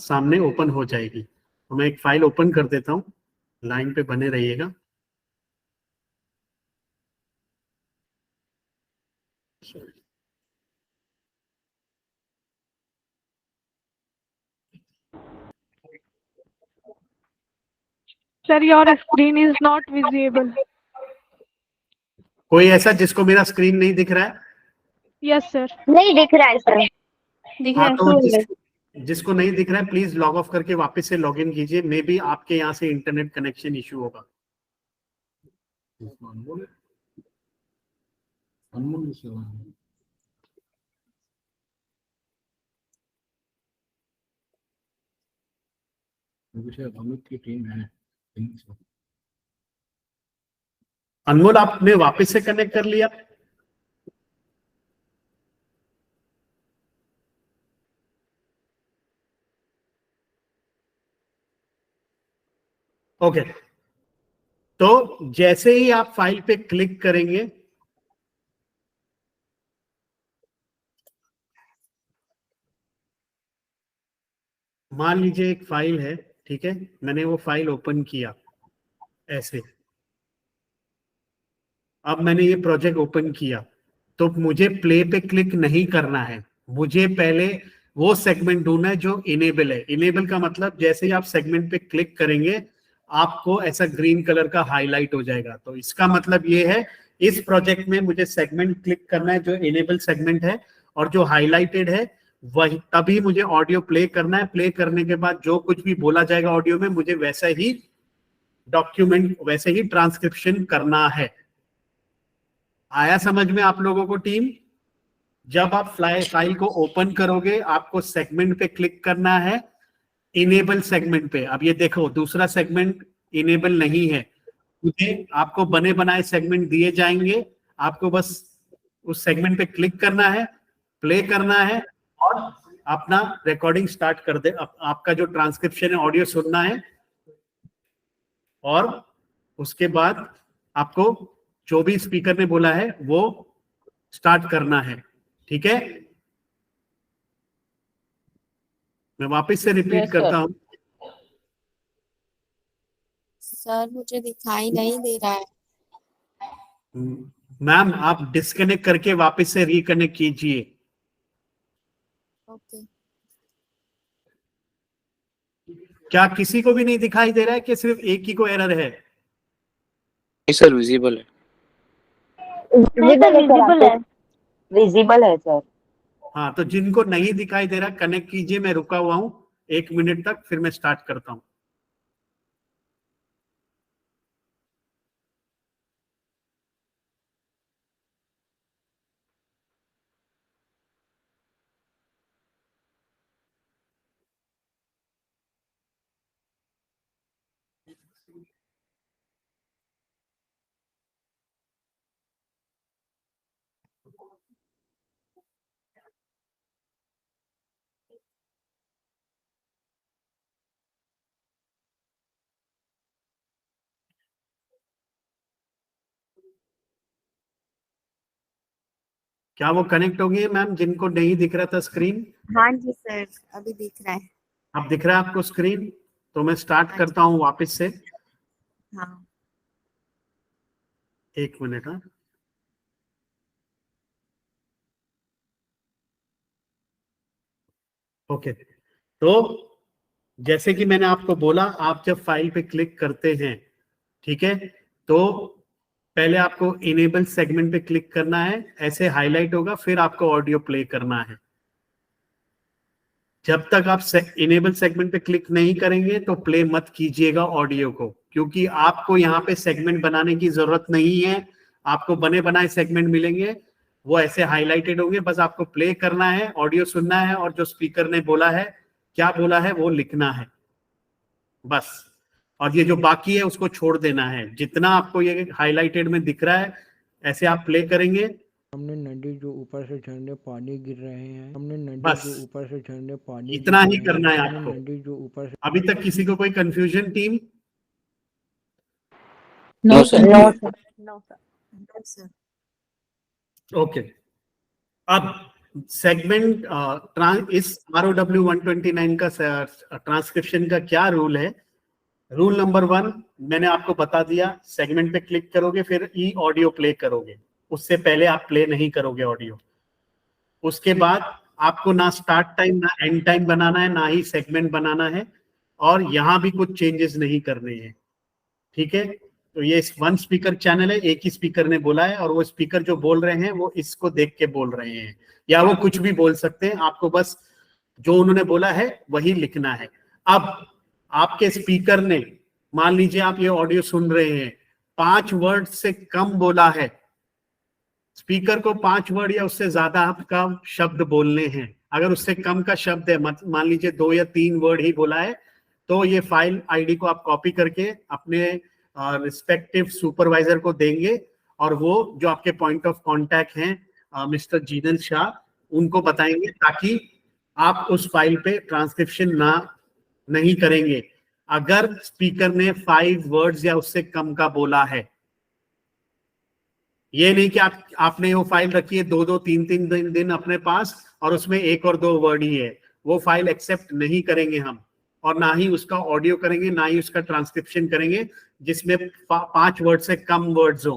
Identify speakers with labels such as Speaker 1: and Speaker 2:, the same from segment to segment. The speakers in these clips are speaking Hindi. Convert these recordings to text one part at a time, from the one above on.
Speaker 1: सामने ओपन हो जाएगी। तो मैं एक फाइल ओपन कर देता हूँ, लाइन पे बने रहिएगा।
Speaker 2: Sir, your screen is not visible.
Speaker 1: कोई ऐसा जिसको मेरा स्क्रीन नहीं दिख रहा है?
Speaker 2: Yes, sir.
Speaker 3: नहीं दिख रहा है सर।
Speaker 2: दिख
Speaker 1: हाँ,
Speaker 2: रहा है।
Speaker 1: तो जिसको नहीं दिख रहा है प्लीज लॉग ऑफ करके वापस से लॉग इन कीजिए। मे बी आपके यहाँ से इंटरनेट कनेक्शन इश्यू होगा। अनमोल, आपने वापस से कनेक्ट कर लिया? ओके, तो जैसे ही आप फाइल पे क्लिक करेंगे, मान लीजिए एक फाइल है, ठीक है, मैंने वो फाइल ओपन किया ऐसे। अब मैंने ये प्रोजेक्ट ओपन किया, तो मुझे प्ले पे क्लिक नहीं करना है। मुझे पहले वो सेगमेंट ढूंढना है जो इनेबल है। इनेबल का मतलब जैसे ही आप सेगमेंट पे क्लिक करेंगे आपको ऐसा ग्रीन कलर का हाईलाइट हो जाएगा। तो इसका मतलब ये है इस प्रोजेक्ट में मुझे सेगमेंट क्लिक करना है जो इनेबल सेगमेंट है और जो हाईलाइटेड है वही, तभी मुझे ऑडियो प्ले करना है। प्ले करने के बाद जो कुछ भी बोला जाएगा ऑडियो में मुझे वैसा ही डॉक्यूमेंट, वैसे ही ट्रांसक्रिप्शन करना है। आया समझ में आप लोगों को टीम? जब आप फाइल को ओपन करोगे आपको सेगमेंट पे क्लिक करना है, इनेबल सेगमेंट पे। अब ये देखो दूसरा सेगमेंट इनेबल नहीं है, मुझे आपको बने बनाए सेगमेंट दिए जाएंगे, आपको बस उस सेगमेंट पे क्लिक करना है, प्ले करना है और अपना रिकॉर्डिंग स्टार्ट कर दे। आपका जो ट्रांसक्रिप्शन है ऑडियो सुनना है और उसके बाद आपको जो भी स्पीकर ने बोला है वो स्टार्ट करना है। ठीक है, मैं वापस से रिपीट करता हूं।
Speaker 3: सर मुझे दिखाई नहीं दे रहा है।
Speaker 1: मैम आप डिस्कनेक्ट करके वापस से रिकनेक्ट कीजिए।
Speaker 3: ओके।
Speaker 1: क्या किसी को भी नहीं दिखाई दे रहा है कि सिर्फ एक ही को एरर है?
Speaker 4: नहीं सर, विजिबल है।
Speaker 3: विजिबल है। विजिबल है सर।
Speaker 1: हाँ, तो जिनको नहीं दिखाई दे रहा कनेक्ट कीजिए। मैं रुका हुआ हूं 1 मिनट तक, फिर मैं स्टार्ट करता हूं। क्या वो कनेक्ट हो गई मैम जिनको नहीं दिख रहा था स्क्रीन?
Speaker 3: हाँ जी सर, अभी दिख रहा है।
Speaker 1: अब दिख रहा है आपको स्क्रीन? तो मैं स्टार्ट
Speaker 3: हाँ
Speaker 1: करता हूँ वापस से।
Speaker 3: हाँ।
Speaker 1: 1 मिनट। हाँ, ओके। तो जैसे कि मैंने आपको बोला, आप जब फाइल पे क्लिक करते हैं, ठीक है, तो पहले आपको इनेबल सेगमेंट पे क्लिक करना है, ऐसे हाईलाइट होगा, फिर आपको ऑडियो प्ले करना है। जब तक आप इनेबल सेगमेंट पे क्लिक नहीं करेंगे तो प्ले मत कीजिएगा ऑडियो को, क्योंकि आपको यहाँ पे सेगमेंट बनाने की जरूरत नहीं है। आपको बने बनाए सेगमेंट मिलेंगे, वो ऐसे हाईलाइटेड होंगे, बस आपको प्ले करना है, ऑडियो सुनना है और जो स्पीकर ने बोला है, क्या बोला है, वो लिखना है बस। और ये जो बाकी है उसको छोड़ देना है। जितना आपको ये हाईलाइटेड में दिख रहा है ऐसे आप प्ले करेंगे।
Speaker 5: हमने नदी जो ऊपर से झरने पानी गिर रहे हैं, हमने नदी
Speaker 1: बस
Speaker 5: जो ऊपर से झरने पानी
Speaker 1: इतना
Speaker 5: गिर
Speaker 1: ही
Speaker 5: रहे
Speaker 1: करना है
Speaker 5: हैं, हमने
Speaker 1: आपको।
Speaker 5: नदी जो ऊपर से।
Speaker 1: अभी तक किसी को कोई confusion team?
Speaker 4: No sir.
Speaker 3: No sir. No sir. No sir.
Speaker 1: Okay. अब सेगमेंट इस ROW 129 का ट्रांसक्रिप्शन का क्या रूल है? रूल नंबर 1 मैंने आपको बता दिया, सेगमेंट पे क्लिक करोगे फिर ई ऑडियो प्ले करोगे, उससे पहले आप प्ले नहीं करोगे ऑडियो। उसके बाद आपको ना स्टार्ट टाइम ना एंड टाइम बनाना है, ना ही सेगमेंट बनाना है, और यहां भी कुछ चेंजेस नहीं करने हैं, ठीक है। तो ये 1 स्पीकर चैनल है, एक ही स्पीकर ने बोला है, और वो स्पीकर जो बोल रहे हैं वो इसको देख के बोल रहे हैं, या वो कुछ भी बोल सकते हैं, आपको बस जो उन्होंने बोला है वही लिखना है। अब आपके स्पीकर ने, मान लीजिए आप ये ऑडियो सुन रहे हैं, 5 वर्ड से कम बोला है, स्पीकर को 5 वर्ड या उससे ज्यादा आपका शब्द बोलने हैं। अगर उससे कम का शब्द है, मान लीजिए 2 या 3 वर्ड ही बोला है, तो ये फाइल आईडी को आप कॉपी करके अपने रिस्पेक्टिव सुपरवाइजर को देंगे, और वो जो आपके पॉइंट ऑफ कांटेक्ट हैं मिस्टर जीनल शाह, उनको बताएंगे, ताकि आप उस फाइल पे ट्रांसक्रिप्शन नहीं करेंगे अगर स्पीकर ने 5 वर्ड्स या उससे कम का बोला है। ये नहीं कि आपने वो फाइल रखी है 2-2 3-3 दिन अपने पास, और उसमें 1 और 2 वर्ड ही है, वो फाइल एक्सेप्ट नहीं करेंगे हम, और ना ही उसका ऑडियो करेंगे, ना ही उसका ट्रांसक्रिप्शन करेंगे जिसमें 5 वर्ड से कम वर्ड्स हो।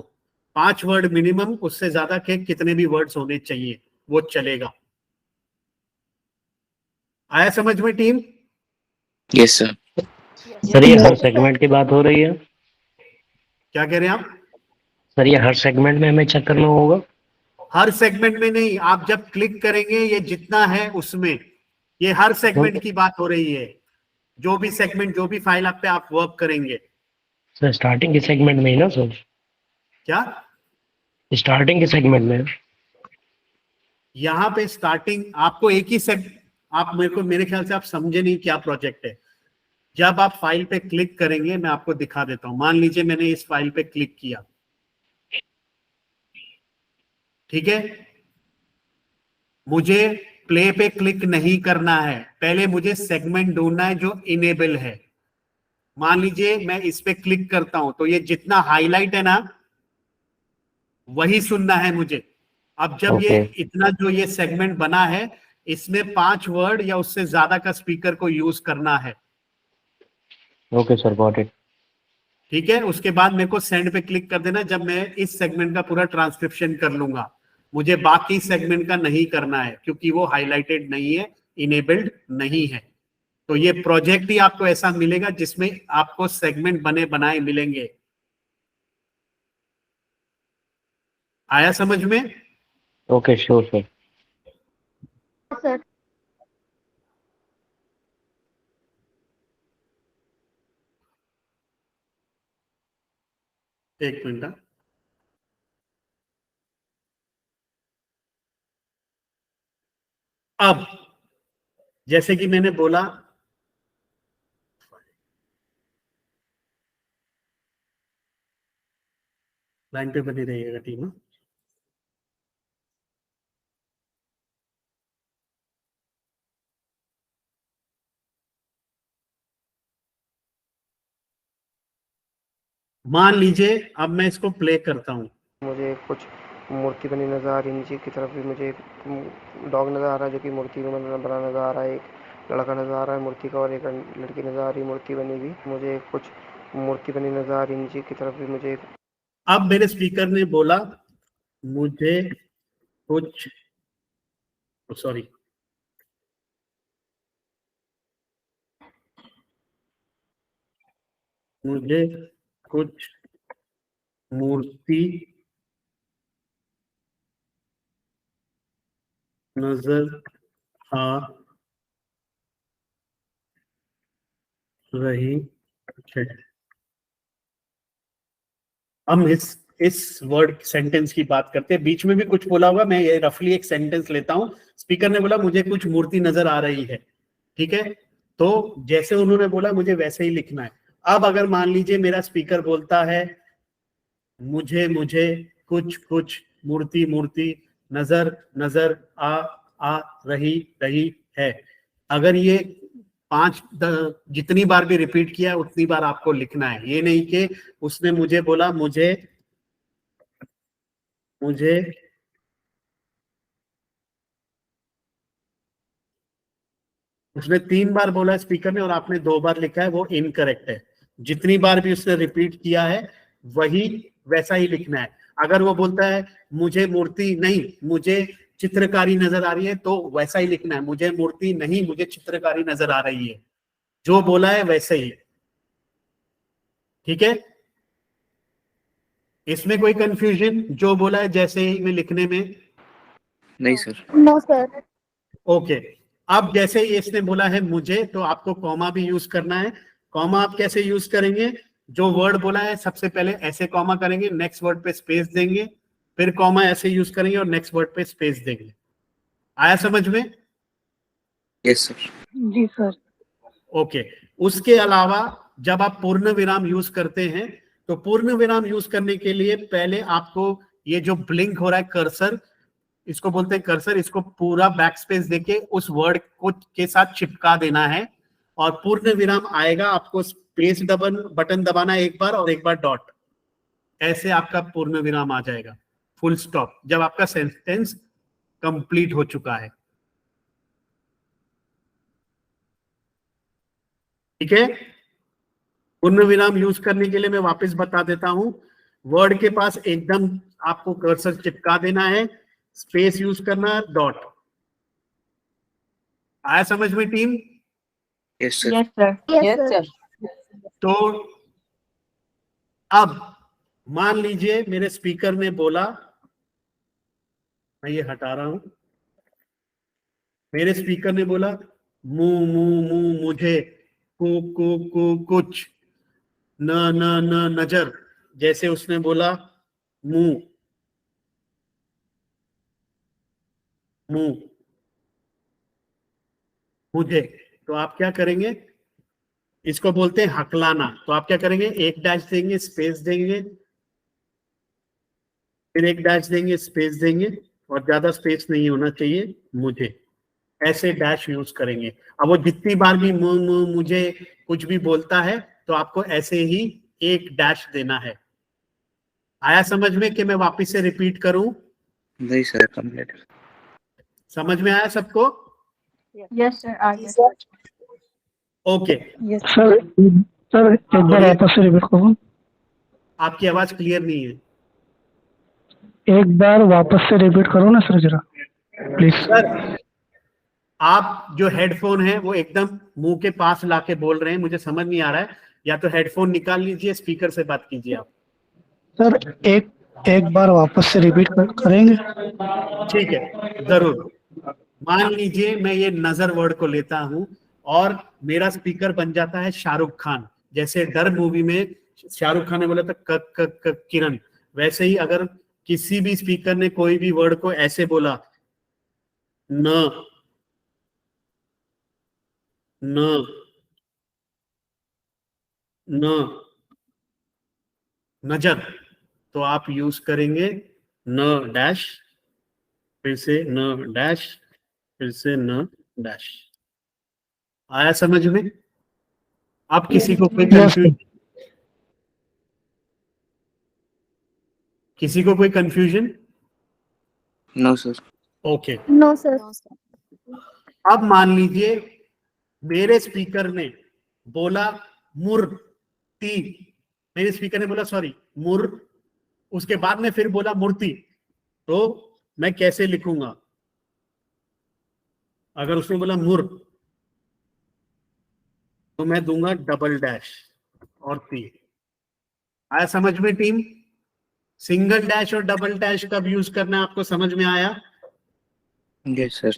Speaker 1: 5 वर्ड मिनिमम, उससे ज्यादा के कितने भी वर्ड्स होने चाहिए वो चलेगा। आया समझ में टीम?
Speaker 4: Yes sir.
Speaker 6: सर ये हर सेगमेंट की बात हो रही है?
Speaker 1: क्या कह रहे हैं आप?
Speaker 6: सर ये हर सेगमेंट में हमें चेक करना होगा?
Speaker 1: हर सेगमेंट में नहीं, आप जब क्लिक करेंगे ये जितना है उसमें, ये हर सेगमेंट की बात हो रही है। जो भी सेगमेंट, जो भी फाइल आप पे आप वर्क करेंगे।
Speaker 6: सर स्टार्टिंग के सेगमेंट में ही ना सर?
Speaker 1: क्या
Speaker 6: स्टार्टिंग के सेगमेंट में?
Speaker 1: यहाँ पे स्टार्टिंग आपको एक ही आप मेरे ख्याल से आप समझे नहीं क्या प्रोजेक्ट है। जब आप फाइल पे क्लिक करेंगे, मैं आपको दिखा देता हूं। मान लीजिए मैंने इस फाइल पे क्लिक किया, ठीक है, मुझे प्ले पे क्लिक नहीं करना है, पहले मुझे सेगमेंट ढूंढना है जो इनेबल है। मान लीजिए मैं इस पे क्लिक करता हूं, तो ये जितना हाईलाइट है ना वही सुनना है मुझे। अब जब ये इतना जो ये सेगमेंट बना है, इसमें 5 वर्ड या उससे ज्यादा का स्पीकर को यूज करना है।
Speaker 6: Okay sir, got it.
Speaker 1: ठीक है, उसके बाद मेरे को सेंड पे क्लिक कर देना जब मैं इस सेगमेंट का पूरा ट्रांसक्रिप्शन कर लूंगा। मुझे बाकी सेगमेंट का नहीं करना है क्योंकि वो हाईलाइटेड नहीं है, इनेबल्ड नहीं है। तो ये प्रोजेक्ट ही आपको ऐसा मिलेगा जिसमें आपको सेगमेंट बने बनाए मिलेंगे। आया समझ में?
Speaker 6: Okay, sure sir.
Speaker 2: सर
Speaker 1: एक मिनट। अब जैसे कि मैंने बोला, लाइन पे बनी रहिएगा टीम। मान लीजिए अब मैं इसको प्ले करता हूं।
Speaker 7: मुझे कुछ मूर्ति बनी नज़र आ रही, नीचे की तरफ भी मुझे डॉग नज़र आ रहा है जो कि मूर्ति में बना नज़र आ रहा है। एक लड़का नज़र आ रहा है मूर्ति का, और एक लड़की नज़र आ रही है मूर्ति बनी हुई। मुझे कुछ मूर्ति बनी नज़र आ रही, नीचे की तरफ भी मुझे।
Speaker 1: अब मेरे स्पीकर ने बोला मुझे कुछ, सॉरी, मुझे कुछ मूर्ति नजर आ रही है। हम इस वर्ड सेंटेंस की बात करते हैं। बीच में भी कुछ बोला होगा, मैं ये रफली एक सेंटेंस लेता हूं। स्पीकर ने बोला मुझे कुछ मूर्ति नजर आ रही है, ठीक है, तो जैसे उन्होंने बोला मुझे वैसे ही लिखना है। अब अगर मान लीजिए मेरा स्पीकर बोलता है मुझे कुछ मूर्ति नजर आ रही है, अगर ये 5 जितनी बार भी रिपीट किया उतनी बार आपको लिखना है। ये नहीं कि उसने मुझे बोला मुझे उसने 3 बार बोला स्पीकर ने और आपने 2 बार लिखा है, वो इनकरेक्ट है। जितनी बार भी उसने रिपीट किया है वही वैसा ही लिखना है। अगर वो बोलता है मुझे मूर्ति नहीं, मुझे चित्रकारी नजर आ रही है, तो वैसा ही लिखना है, मुझे मूर्ति नहीं, मुझे चित्रकारी नजर आ रही है, जो बोला है वैसे ही। ठीक है, इसमें कोई कंफ्यूजन? जो बोला है जैसे ही में लिखने में?
Speaker 4: नहीं सर।
Speaker 3: No sir.
Speaker 1: ओके, अब जैसे ही इसने बोला है मुझे, तो आपको कॉमा भी यूज करना है। कॉमा आप कैसे यूज करेंगे? जो वर्ड बोला है सबसे पहले ऐसे कॉमा करेंगे, नेक्स्ट वर्ड पे स्पेस देंगे, फिर कॉमा ऐसे यूज करेंगे और नेक्स्ट वर्ड पे स्पेस देंगे। आया समझ में?
Speaker 4: Yes sir.
Speaker 2: जी सर।
Speaker 1: ओके, उसके अलावा जब आप पूर्ण विराम यूज करते हैं, तो पूर्ण विराम यूज करने के लिए पहले आपको ये जो ब्लिंक हो रहा है कर्सर, इसको बोलते हैं कर्सर, इसको पूरा बैक स्पेस देके उस वर्ड को के साथ चिपका देना है, और पूर्ण विराम आएगा, आपको स्पेस बटन दबाना है एक बार और एक बार डॉट, ऐसे आपका पूर्ण विराम आ जाएगा, फुल स्टॉप, जब आपका सेंटेंस कंप्लीट हो चुका है। ठीक है, पूर्ण विराम यूज करने के लिए मैं वापस बता देता हूं। वर्ड के पास एकदम आपको कर्सर चिपका देना है, स्पेस यूज करना, डॉट। आया समझ में team?
Speaker 4: Yes sir.
Speaker 2: Yes sir.
Speaker 3: Yes sir.
Speaker 1: तो अब मान लीजिए मेरे स्पीकर ने बोला, मैं ये हटा रहा हूं, मेरे स्पीकर ने बोला मु मु मु मुझे, कु कुछ, न न न नजर, जैसे उसने बोला मुंह मुंह मुझे, तो आप क्या करेंगे? इसको बोलते हैं हकलाना। तो आप क्या करेंगे? एक डैश देंगे, स्पेस देंगे, फिर एक डैश देंगे, स्पेस देंगे, और ज्यादा स्पेस नहीं होना चाहिए, मुझे, ऐसे डैश यूज करेंगे। अब वो जितनी बार भी मुझे कुछ भी बोलता है, तो आपको ऐसे ही एक डैश देना है। आया समझ में कि मैं वापस से रिपीट करूं?
Speaker 4: नहीं सर, कंप्लीट।
Speaker 1: समझ में आया सबको?
Speaker 2: यस सर, आ गया।
Speaker 1: ओके,
Speaker 8: सर सर एक बार वापस से रिपीट करो।
Speaker 1: आपकी आवाज क्लियर नहीं है।
Speaker 8: एक बार वापस से रिपीट करो ना सर जरा प्लीज।
Speaker 1: सर, आप जो हेडफोन है वो एकदम मुंह के पास लाके बोल रहे हैं, मुझे समझ नहीं आ रहा है। या तो हेडफोन निकाल लीजिए, स्पीकर से बात कीजिए आप।
Speaker 8: सर एक बार वापस से रिपीट करेंगे?
Speaker 1: ठीक है, जरूर। मान लीजिए मैं ये नजर वर्ड को लेता हूं और मेरा स्पीकर बन जाता है शाहरुख खान। जैसे डर मूवी में शाहरुख खान ने बोला था क किरण, वैसे ही अगर किसी भी स्पीकर ने कोई भी वर्ड को ऐसे बोला, न न न नजर, तो आप यूज करेंगे न डैश, फिर से न डैश, फिर से न डैश। आया समझ में? अब किसी को कोई कंफ्यूजन? किसी को कोई confusion?
Speaker 4: No sir.
Speaker 1: Okay,
Speaker 3: no sir.
Speaker 1: अब मान लीजिए मेरे स्पीकर ने बोला मूर्ति, मेरे स्पीकर ने बोला सॉरी मुर, उसके बाद में फिर बोला मूर्ति, तो मैं कैसे लिखूंगा? अगर उसने बोला मुर, तो मैं दूंगा डबल डैश और ती। आया समझ में टीम? सिंगल डैश और डबल डैश कब यूज करना है आपको समझ में आया?
Speaker 4: Yes sir.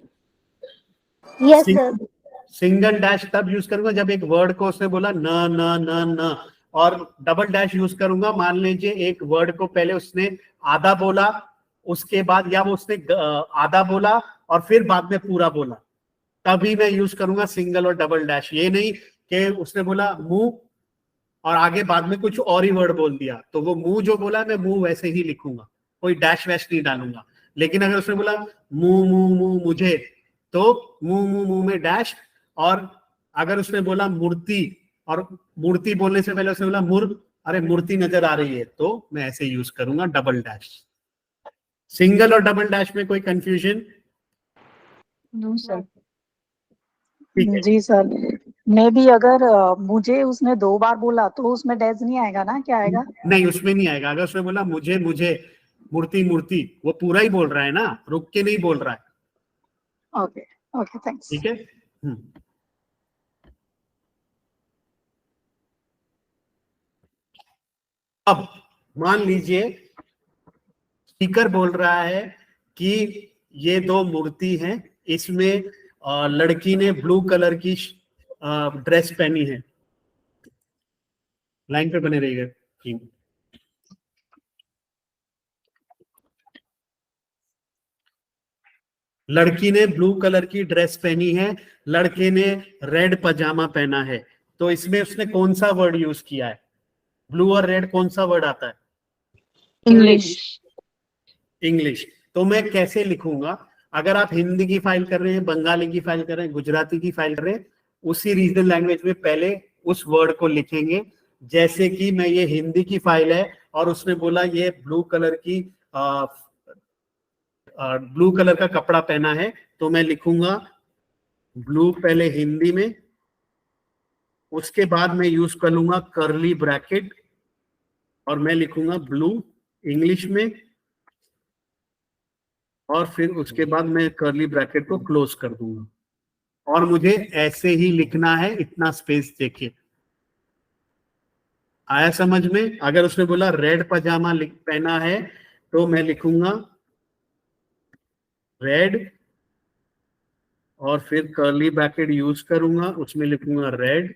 Speaker 3: Yes sir.
Speaker 1: Single dash तब यूज करूंगा जब एक वर्ड को उसने बोला न न न न, और डबल डैश यूज करूंगा मान लीजिए एक वर्ड को पहले उसने आधा बोला, उसके बाद या वो उसने आधा बोला और फिर बाद में पूरा बोला, तभी मैं यूज करूंगा सिंगल और डबल डैश। ये नहीं कि उसने बोला मुंह और आगे बाद में कुछ और ही वर्ड बोल दिया, तो वो मुंह जो बोला मैं मुंह वैसे ही लिखूंगा, कोई डैश वैश नहीं डालूंगा। लेकिन अगर उसने बोला मुंह मुंह मुंह मुझे, तो मुंह मुंह मुंह में डैश, और अगर उसने बोला मूर्ति और मूर्ति बोलने से पहले उसने बोला अरे मूर्ति नजर आ रही है, तो मैं ऐसे यूज करूंगा डबल डैश। सिंगल और डबल डैश में कोई कंफ्यूजन?
Speaker 2: No sir.
Speaker 1: ठीक है।
Speaker 9: जी सर, मे बी अगर मुझे उसने 2 बार बोला तो उसमें डैश नहीं आएगा ना, क्या आएगा?
Speaker 1: नहीं, उसमें नहीं आएगा। अगर उसने बोला मुझे मुझे, मूर्ति मूर्ति, वो पूरा ही बोल रहा है ना, रुक के नहीं बोल रहा है।
Speaker 9: Okay okay, thanks.
Speaker 1: ठीक है। अब मान लीजिए स्पीकर बोल रहा है कि ये 2 मूर्ति हैं, इसमें लड़की ने ब्लू कलर की ड्रेस पहनी है। लाइन पे बने रहिएगा। लड़की ने ब्लू कलर की ड्रेस पहनी है, लड़के ने रेड पजामा पहना है। तो इसमें उसने कौन सा वर्ड यूज किया है? ब्लू और रेड कौन सा वर्ड आता है?
Speaker 2: English.
Speaker 1: इंग्लिश। तो मैं कैसे लिखूंगा? अगर आप हिंदी की फाइल कर रहे हैं, बंगाली की फाइल कर रहे हैं, गुजराती की फाइल कर रहे हैं, उसी रीजनल लैंग्वेज में पहले उस वर्ड को लिखेंगे। जैसे कि मैं, ये हिंदी की फाइल है और उसने बोला ये ब्लू कलर का कपड़ा पहना है, तो मैं लिखूंगा ब्लू पहले हिंदी में, उसके बाद मैं यूज कर लूंगा कर्ली ब्रैकेट और मैं लिखूंगा ब्लू इंग्लिश में, और फिर उसके बाद मैं कर्ली ब्रैकेट को क्लोज कर दूंगा। और मुझे ऐसे ही लिखना है, इतना स्पेस देखिए। आया समझ में? अगर उसने बोला रेड पजामा पहना है तो मैं लिखूंगा रेड और फिर कर्ली ब्रैकेट यूज करूंगा, उसमें लिखूंगा रेड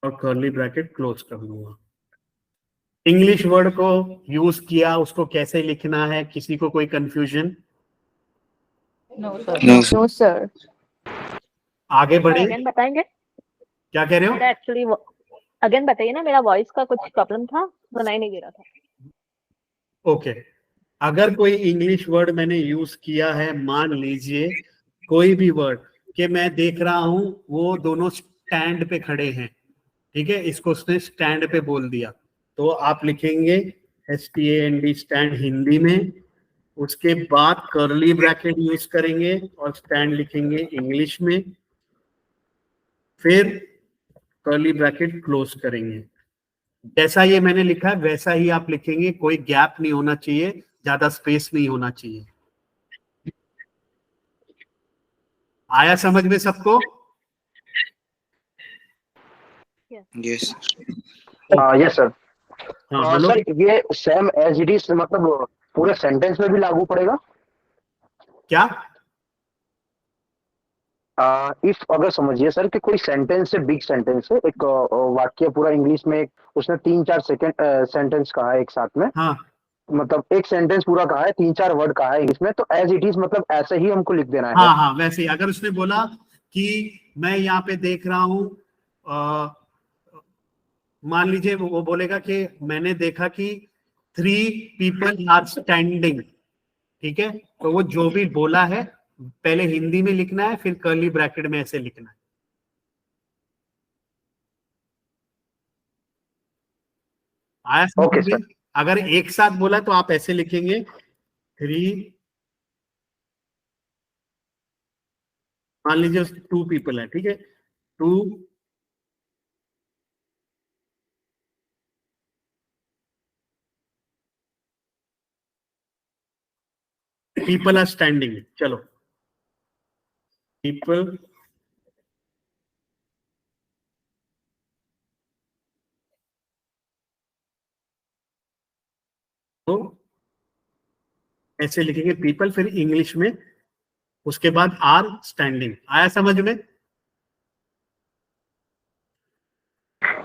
Speaker 1: और कर्ली ब्रैकेट क्लोज कर दूंगा। इंग्लिश वर्ड को यूज किया, उसको कैसे लिखना है? किसी को कोई confusion?
Speaker 4: No sir.
Speaker 10: No sir.
Speaker 1: आगे बढ़े।
Speaker 10: अगेन बताएंगे?
Speaker 1: क्या कह रहे हो?
Speaker 10: मेरा एक्चुअली अगेन बताइए ना, मेरा वॉइस का कुछ प्रॉब्लम था, सुनाई नहीं दे रहा था।
Speaker 1: ओके। अगर कोई इंग्लिश वर्ड मैंने यूज किया है, मान लीजिए कोई भी वर्ड कि मैं देख रहा हूं वो दोनों स्टैंड पे खड़े हैं, ठीक है, इसको उसने स्टैंड पे बोल दिया, तो आप लिखेंगे STAND स्टैंड हिंदी में, उसके बाद कर्ली ब्रैकेट यूज करेंगे और स्टैंड लिखेंगे इंग्लिश में, फिर कर्ली ब्रैकेट क्लोज करेंगे। जैसा ये मैंने लिखा है वैसा ही आप लिखेंगे, कोई गैप नहीं होना चाहिए, ज्यादा स्पेस नहीं होना चाहिए। आया समझ में सबको?
Speaker 4: Yes
Speaker 11: yes sir.
Speaker 1: हाँ बोलो।
Speaker 11: सर ये सेम एज इट इज मतलब पूरे सेंटेंस में भी लागू पड़ेगा
Speaker 1: क्या?
Speaker 11: इफ अगर समझिए सर कि कोई सेंटेंस है, बिग सेंटेंस है, एक वाक्य पूरा इंग्लिश में, उसने 3-4 सेंटेंस कहा है एक साथ में।
Speaker 1: हाँ,
Speaker 11: मतलब एक सेंटेंस पूरा कहा है, 3-4 वर्ड कहा है इंग्लिश में, तो एज इट इज मतलब ऐसे ही हमको लिख देना है।
Speaker 1: हाँ हाँ, वैसे ही। अगर उसने बोला कि मैं यहाँ पे देख रहा हूँ, मान लीजिए वो बोलेगा कि मैंने देखा कि 3 people आर स्टैंडिंग, ठीक है, तो वो जो भी बोला है पहले हिंदी में लिखना है, फिर कर्ली ब्रैकेट में ऐसे लिखना है। आया समझ में? अगर एक साथ बोला तो आप ऐसे लिखेंगे 3, मान लीजिए 2 people है, ठीक है, 2 people आर स्टैंडिंग। चलो, people तो ऐसे लिखेंगे people, फिर इंग्लिश में, उसके बाद आर स्टैंडिंग। आया समझ में?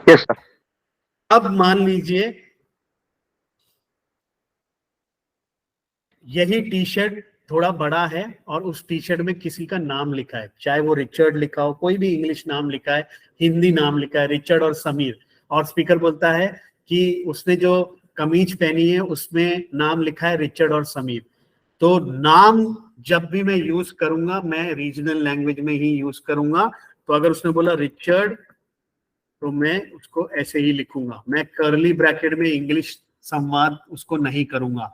Speaker 11: Yes sir.
Speaker 1: अब मान लीजिए यही टी शर्ट थोड़ा बड़ा है और उस टी शर्ट में किसी का नाम लिखा है, चाहे वो रिचर्ड लिखा हो, कोई भी इंग्लिश नाम लिखा है, हिंदी नाम लिखा है रिचर्ड और समीर, और स्पीकर बोलता है कि उसने जो कमीज पहनी है उसमें नाम लिखा है रिचर्ड और समीर। तो नाम जब भी मैं यूज करूंगा मैं रीजनल लैंग्वेज में ही यूज करूंगा। तो अगर उसने बोला रिचर्ड तो मैं उसको ऐसे ही लिखूंगा, मैं कर्ली ब्रैकेट में इंग्लिश संवाद उसको नहीं करूंगा।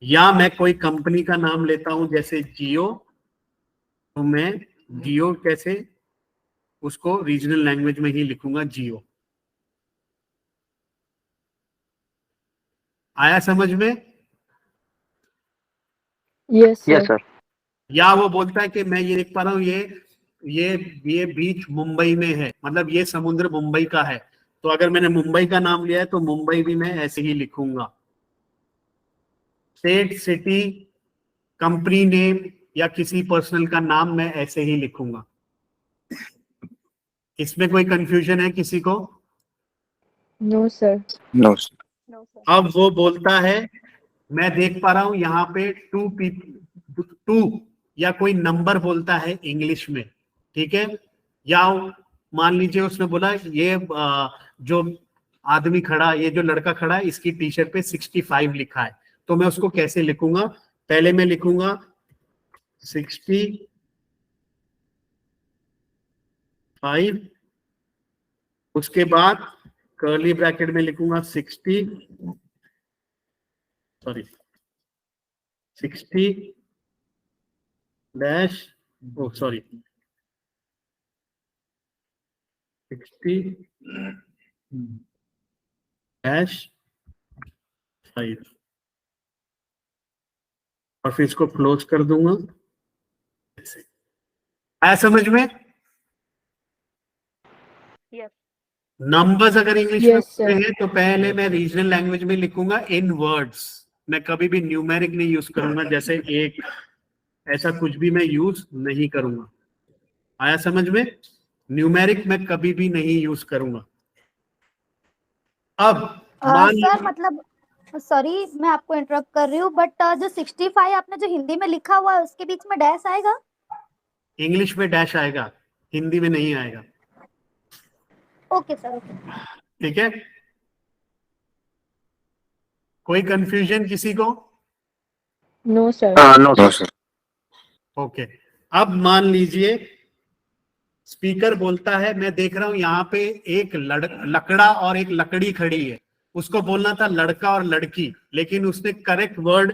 Speaker 1: या मैं कोई कंपनी का नाम लेता हूं जैसे जियो, तो मैं जियो कैसे उसको रीजनल लैंग्वेज में ही लिखूंगा जियो। आया समझ में?
Speaker 10: Yes
Speaker 11: yes
Speaker 10: sir.
Speaker 11: सर।
Speaker 1: या वो बोलता है कि मैं ये देख पा रहा हूँ ये ये बीच मुंबई में है, मतलब ये समुद्र मुंबई का है, तो अगर मैंने मुंबई का नाम लिया है तो मुंबई भी मैं ऐसे ही लिखूंगा। स्टेट, सिटी, कंपनी नेम या किसी पर्सनल का नाम मैं ऐसे ही लिखूंगा। इसमें कोई कंफ्यूजन है किसी को?
Speaker 10: No sir.
Speaker 4: No sir.
Speaker 10: No sir.
Speaker 1: अब वो बोलता है मैं देख पा रहा हूं यहाँ पे टू या कोई नंबर बोलता है इंग्लिश में, ठीक है? या मान लीजिए उसने बोला ये जो आदमी खड़ा, ये जो लड़का खड़ा है इसकी टी शर्ट पे 65 लिखा है, तो मैं उसको कैसे लिखूंगा? पहले मैं लिखूंगा 65, उसके बाद कर्ली ब्रैकेट में लिखूंगा 60 डैश, ओ सॉरी 60 डैश 5, और फिर इसको क्लोज कर दूंगा। आया समझ में?
Speaker 10: यस।
Speaker 1: नंबर्स अगर इंग्लिश में
Speaker 10: यस
Speaker 1: होते
Speaker 10: सर।
Speaker 1: हैं तो पहले मैं रीजनल लैंग्वेज में लिखूंगा इन वर्ड्स, मैं कभी भी न्यूमेरिक नहीं यूज करूंगा, जैसे एक, ऐसा कुछ भी मैं यूज नहीं करूंगा। आया समझ में? न्यूमेरिक मैं कभी भी नहीं यूज करूंगा। अब मान
Speaker 12: सर मतलब सॉरी मैं आपको इंटरप्ट कर रही हूँ बट जो 65 आपने जो हिंदी में लिखा हुआ है उसके बीच में डैश आएगा?
Speaker 1: इंग्लिश में डैश आएगा, हिंदी में नहीं आएगा।
Speaker 12: Okay sir, okay.
Speaker 1: ठीक है, कोई कंफ्यूजन किसी को?
Speaker 10: No sir.
Speaker 11: No
Speaker 4: no
Speaker 11: sir.
Speaker 4: Sir.
Speaker 1: Okay. अब मान लीजिए स्पीकर बोलता है मैं देख रहा हूं यहाँ पे एक लकड़ा और एक लकड़ी खड़ी है, उसको बोलना था लड़का और लड़की, लेकिन उसने करेक्ट वर्ड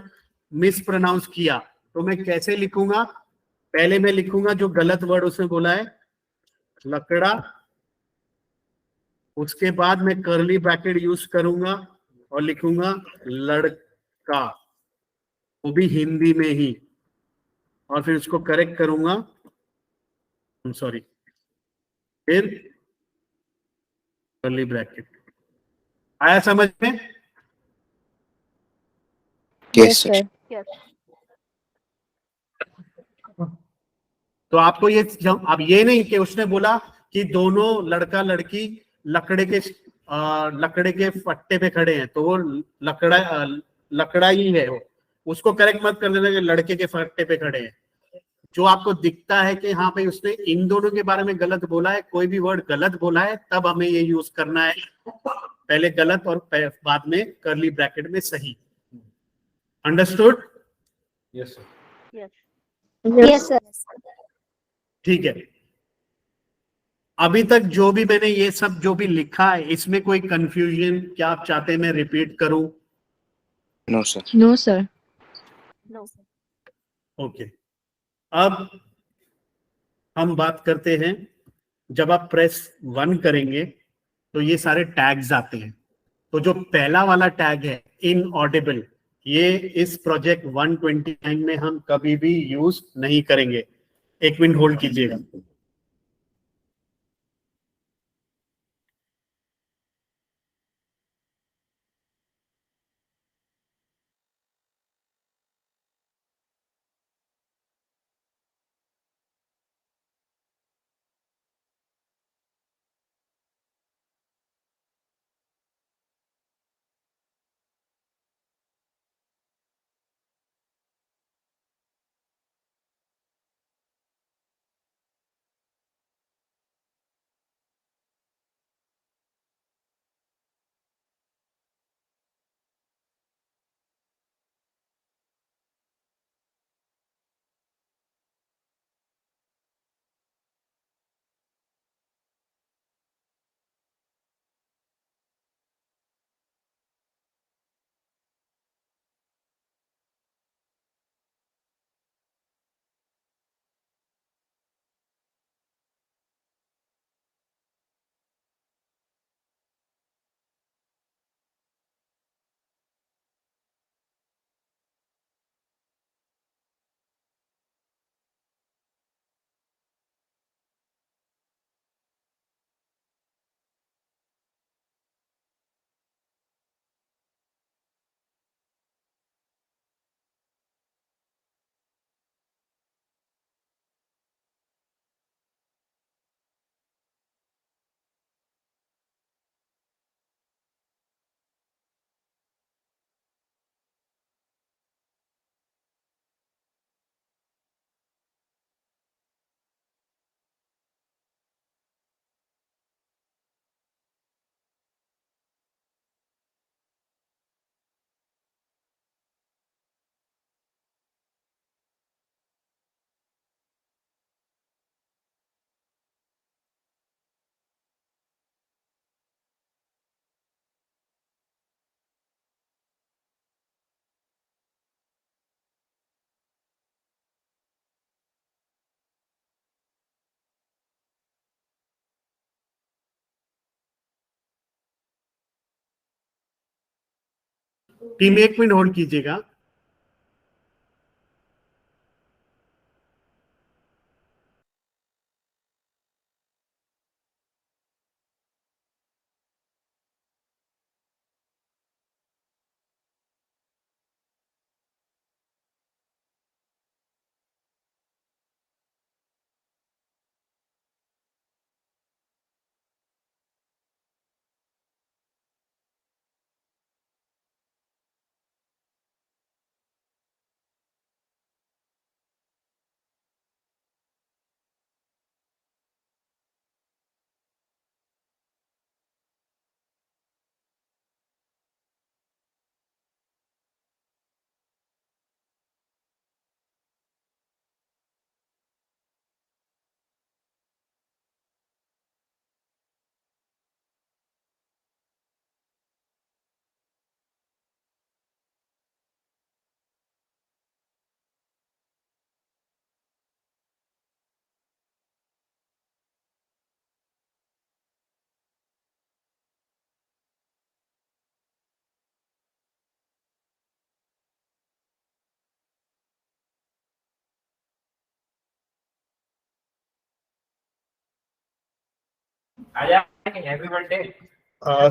Speaker 1: मिस प्रोनाउंस किया, तो मैं कैसे लिखूंगा? पहले मैं लिखूंगा जो गलत वर्ड उसने बोला है, लकड़ा, उसके बाद मैं कर्ली ब्रैकेट यूज करूंगा और लिखूंगा लड़का, वो भी हिंदी में ही, और फिर उसको करेक्ट करूंगा, सॉरी, फिर कर्ली ब्रैकेट। आया समझ में?
Speaker 4: Yes sir.
Speaker 10: सर। यस।
Speaker 1: तो आपको ये अब ये नहीं कि उसने बोला कि दोनों लड़का लड़की लकड़े के फट्टे पे खड़े हैं, तो वो लकड़ा ही है, वो उसको करेक्ट मत कर देना कि लड़के के फट्टे पे खड़े हैं। जो आपको दिखता है कि हाँ भाई उसने इन दोनों के बारे में गलत बोला है, कोई भी वर्ड गलत बोला है, तब हमें ये यूज करना है, पहले गलत और बाद में कर्ली ब्रैकेट में सही। अंडरस्टूड?
Speaker 10: यस।
Speaker 12: Yes sir.
Speaker 1: ठीक है। अभी तक जो भी मैंने ये सब जो भी लिखा है, इसमें कोई कंफ्यूजन क्या आप चाहते हैं मैं रिपीट करूं?
Speaker 4: No sir.
Speaker 10: No sir. No sir.
Speaker 1: Okay. अब हम बात करते हैं, जब आप प्रेस 1 करेंगे तो ये सारे टैग्स आते हैं, तो जो पहला वाला टैग है इनऑडिबल, ये इस प्रोजेक्ट 129 में हम कभी भी यूज नहीं करेंगे। एक मिनट होल्ड कीजिएगा। टीम 1 मिनट होल्ड कीजिएगा।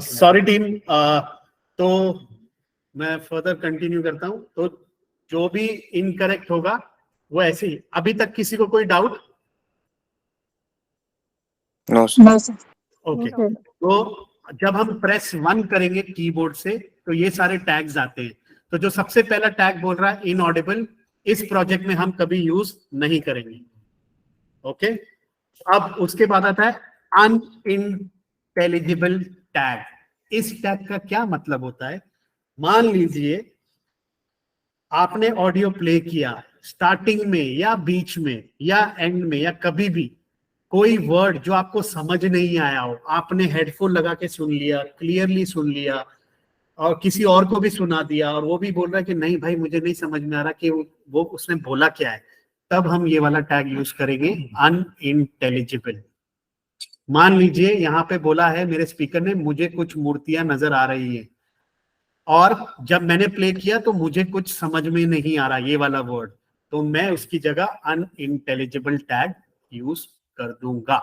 Speaker 1: सॉरी टीम, तो मैं फर्दर कंटिन्यू करता हूं। तो जो भी इनकरेक्ट होगा वो ऐसे ही। अभी तक किसी को कोई डाउट?
Speaker 4: No sir.
Speaker 1: ओके, तो जब हम प्रेस 1 करेंगे कीबोर्ड से तो ये सारे टैग्स आते हैं। तो जो सबसे पहला टैग बोल रहा है इनऑडिबल, इस प्रोजेक्ट में हम कभी यूज नहीं करेंगे। ओके, अब उसके बाद आता है अनइंटेलिजिबल टैग। इस टैग का क्या मतलब होता है? मान लीजिए आपने ऑडियो प्ले किया, स्टार्टिंग में या बीच में या एंड में या कभी भी कोई वर्ड जो आपको समझ नहीं आया हो, आपने हेडफोन लगा के सुन लिया, क्लियरली सुन लिया और किसी और को भी सुना दिया और वो भी बोल रहा है कि नहीं भाई मुझे नहीं समझ में आ रहा कि वो उसने बोला क्या है, तब हम ये वाला टैग यूज करेंगे अनइंटेलिजिबल। मान लीजिए यहाँ पे बोला है मेरे स्पीकर ने, मुझे कुछ मूर्तियां नजर आ रही है और जब मैंने प्ले किया तो मुझे कुछ समझ में नहीं आ रहा ये वाला वर्ड, तो मैं उसकी जगह अनइंटेलिजिबल टैग यूज कर दूंगा।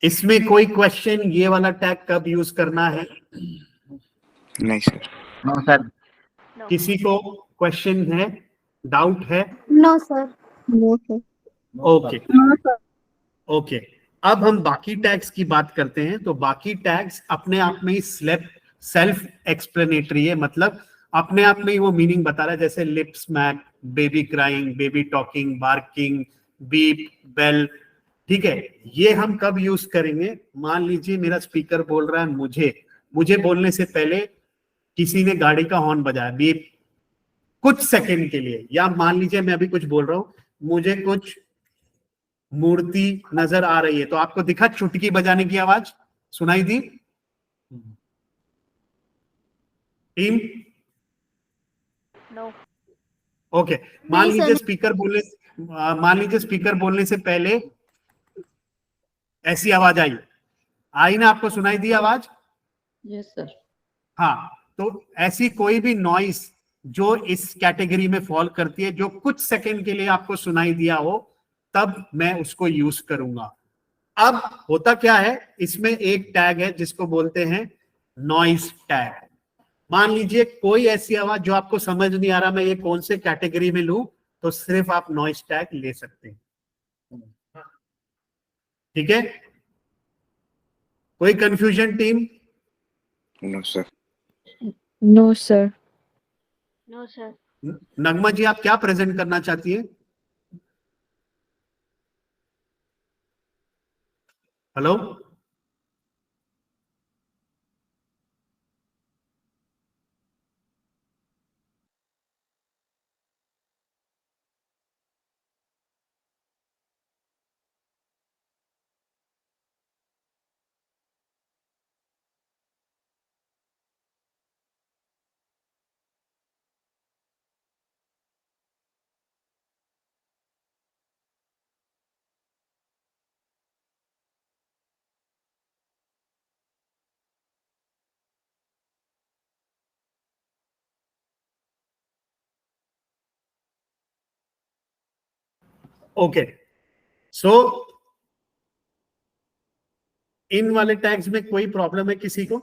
Speaker 1: इसमें कोई क्वेश्चन ये वाला टैग कब यूज करना है?
Speaker 4: नहीं सर।
Speaker 6: No sir.
Speaker 1: किसी को क्वेश्चन है, डाउट है?
Speaker 12: No sir. No sir.
Speaker 1: Okay okay, अब हम बाकी टैग्स की बात करते हैं। तो बाकी टैग्स अपने आप में ही सेल्फ एक्सप्लेनेटरी है, मतलब अपने आप में ही वो मीनिंग बता रहा है। जैसे lip smack, baby crying, baby talking, barking, beep, bell. ठीक है, ये हम कब यूज करेंगे? मान लीजिए मेरा स्पीकर बोल रहा है मुझे बोलने से पहले किसी ने गाड़ी का हॉर्न बजाया बीप कुछ सेकंड के लिए, या मान लीजिए मैं अभी कुछ बोल रहा हूं, मुझे कुछ मूर्ति नजर आ रही है, तो आपको दिखा चुटकी बजाने की आवाज सुनाई दी? Team
Speaker 10: no.
Speaker 1: ओके, मान लीजिए स्पीकर बोलने से पहले ऐसी आवाज आई ना, आपको सुनाई दी आवाज?
Speaker 13: Yes sir.
Speaker 1: हाँ, तो ऐसी कोई भी नॉइस जो इस कैटेगरी में फॉल करती है, जो कुछ सेकंड के लिए आपको सुनाई दिया हो, तब मैं उसको यूज करूंगा। अब होता क्या है, इसमें एक टैग है जिसको बोलते हैं नॉइस टैग। मान लीजिए कोई ऐसी आवाज जो आपको समझ नहीं आ रहा मैं ये कौन से कैटेगरी में लूं, तो सिर्फ आप नॉइस टैग ले सकते हैं। ठीक है, कोई confusion team?
Speaker 4: No sir.
Speaker 13: No sir.
Speaker 10: No sir.
Speaker 1: Nagma ji, आप क्या प्रेजेंट करना चाहती है? हेलो? ओके, सो इन वाले टैग्स में कोई प्रॉब्लम है किसी को?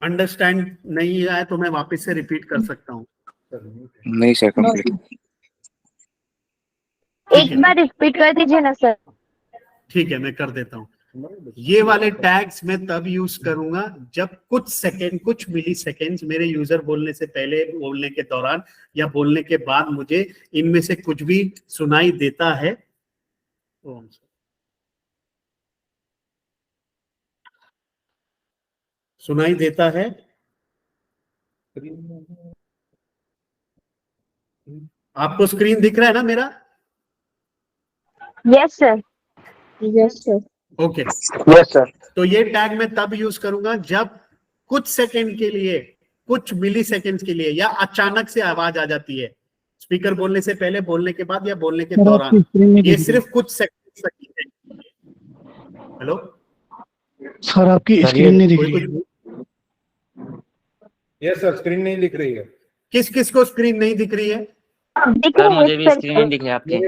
Speaker 1: अंडरस्टैंड नहीं आया तो मैं वापस से रिपीट कर सकता हूँ।
Speaker 4: नहीं सर, कंप्लीट।
Speaker 10: एक बार रिपीट कर दीजिए ना सर।
Speaker 1: ठीक है, मैं कर देता हूँ। ये वाले टैग्स मैं तब यूज करूंगा जब कुछ सेकंड, कुछ मिली सेकेंड्स मेरे यूजर बोलने से पहले, बोलने के दौरान या बोलने के बाद मुझे इनमें से कुछ भी सुनाई देता है। सुनाई देता है। आपको स्क्रीन दिख रहा है ना मेरा?
Speaker 10: Yes sir.
Speaker 13: Yes sir.
Speaker 1: Okay,
Speaker 11: yes sir.
Speaker 1: तो ये टैग मैं तब यूज करूंगा जब कुछ सेकंड के लिए, कुछ मिली सेकेंड्स के लिए या अचानक से आवाज आ जाती है, स्पीकर बोलने से पहले, बोलने के बाद या बोलने के दौरान। ये सिर्फ कुछ सेकंड तक है। हेलो
Speaker 8: सर, आपकी स्क्रीन नहीं दिख रही है।
Speaker 14: यस सर, स्क्रीन नहीं दिख रही है।
Speaker 1: किस किस को स्क्रीन नहीं दिख रही है?
Speaker 10: दिख रही है
Speaker 6: मुझे भी
Speaker 10: सर।
Speaker 6: स्क्रीन नहीं दिख रही आपकी।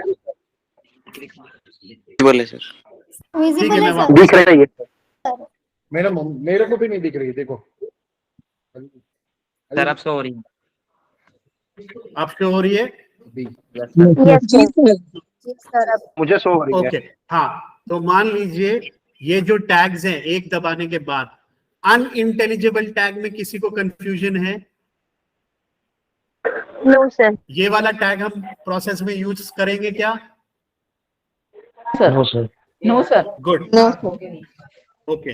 Speaker 4: बोले सर।
Speaker 1: ठीक है,
Speaker 12: विजिबल
Speaker 1: मैं
Speaker 12: है
Speaker 1: वापस
Speaker 11: दिख रही है।
Speaker 12: सर।
Speaker 14: मेरे को भी नहीं दिख रही है, देखो।
Speaker 6: सर आप शो हो रही है।
Speaker 1: आपको हो रही है?
Speaker 10: Yes sir.
Speaker 12: अब
Speaker 11: मुझे शो हो रही है।
Speaker 1: ओके, हाँ, तो मान लीजिए ये जो टैग्स हैं, एक दबाने के बाद अनइंटेलिजिबल टैग में किसी को कंफ्यूजन है?
Speaker 10: No sir.
Speaker 1: ये वाला टैग हम प्रोसेस में यूज करेंगे क्या?
Speaker 6: No sir.
Speaker 13: No sir.
Speaker 1: Good, okay.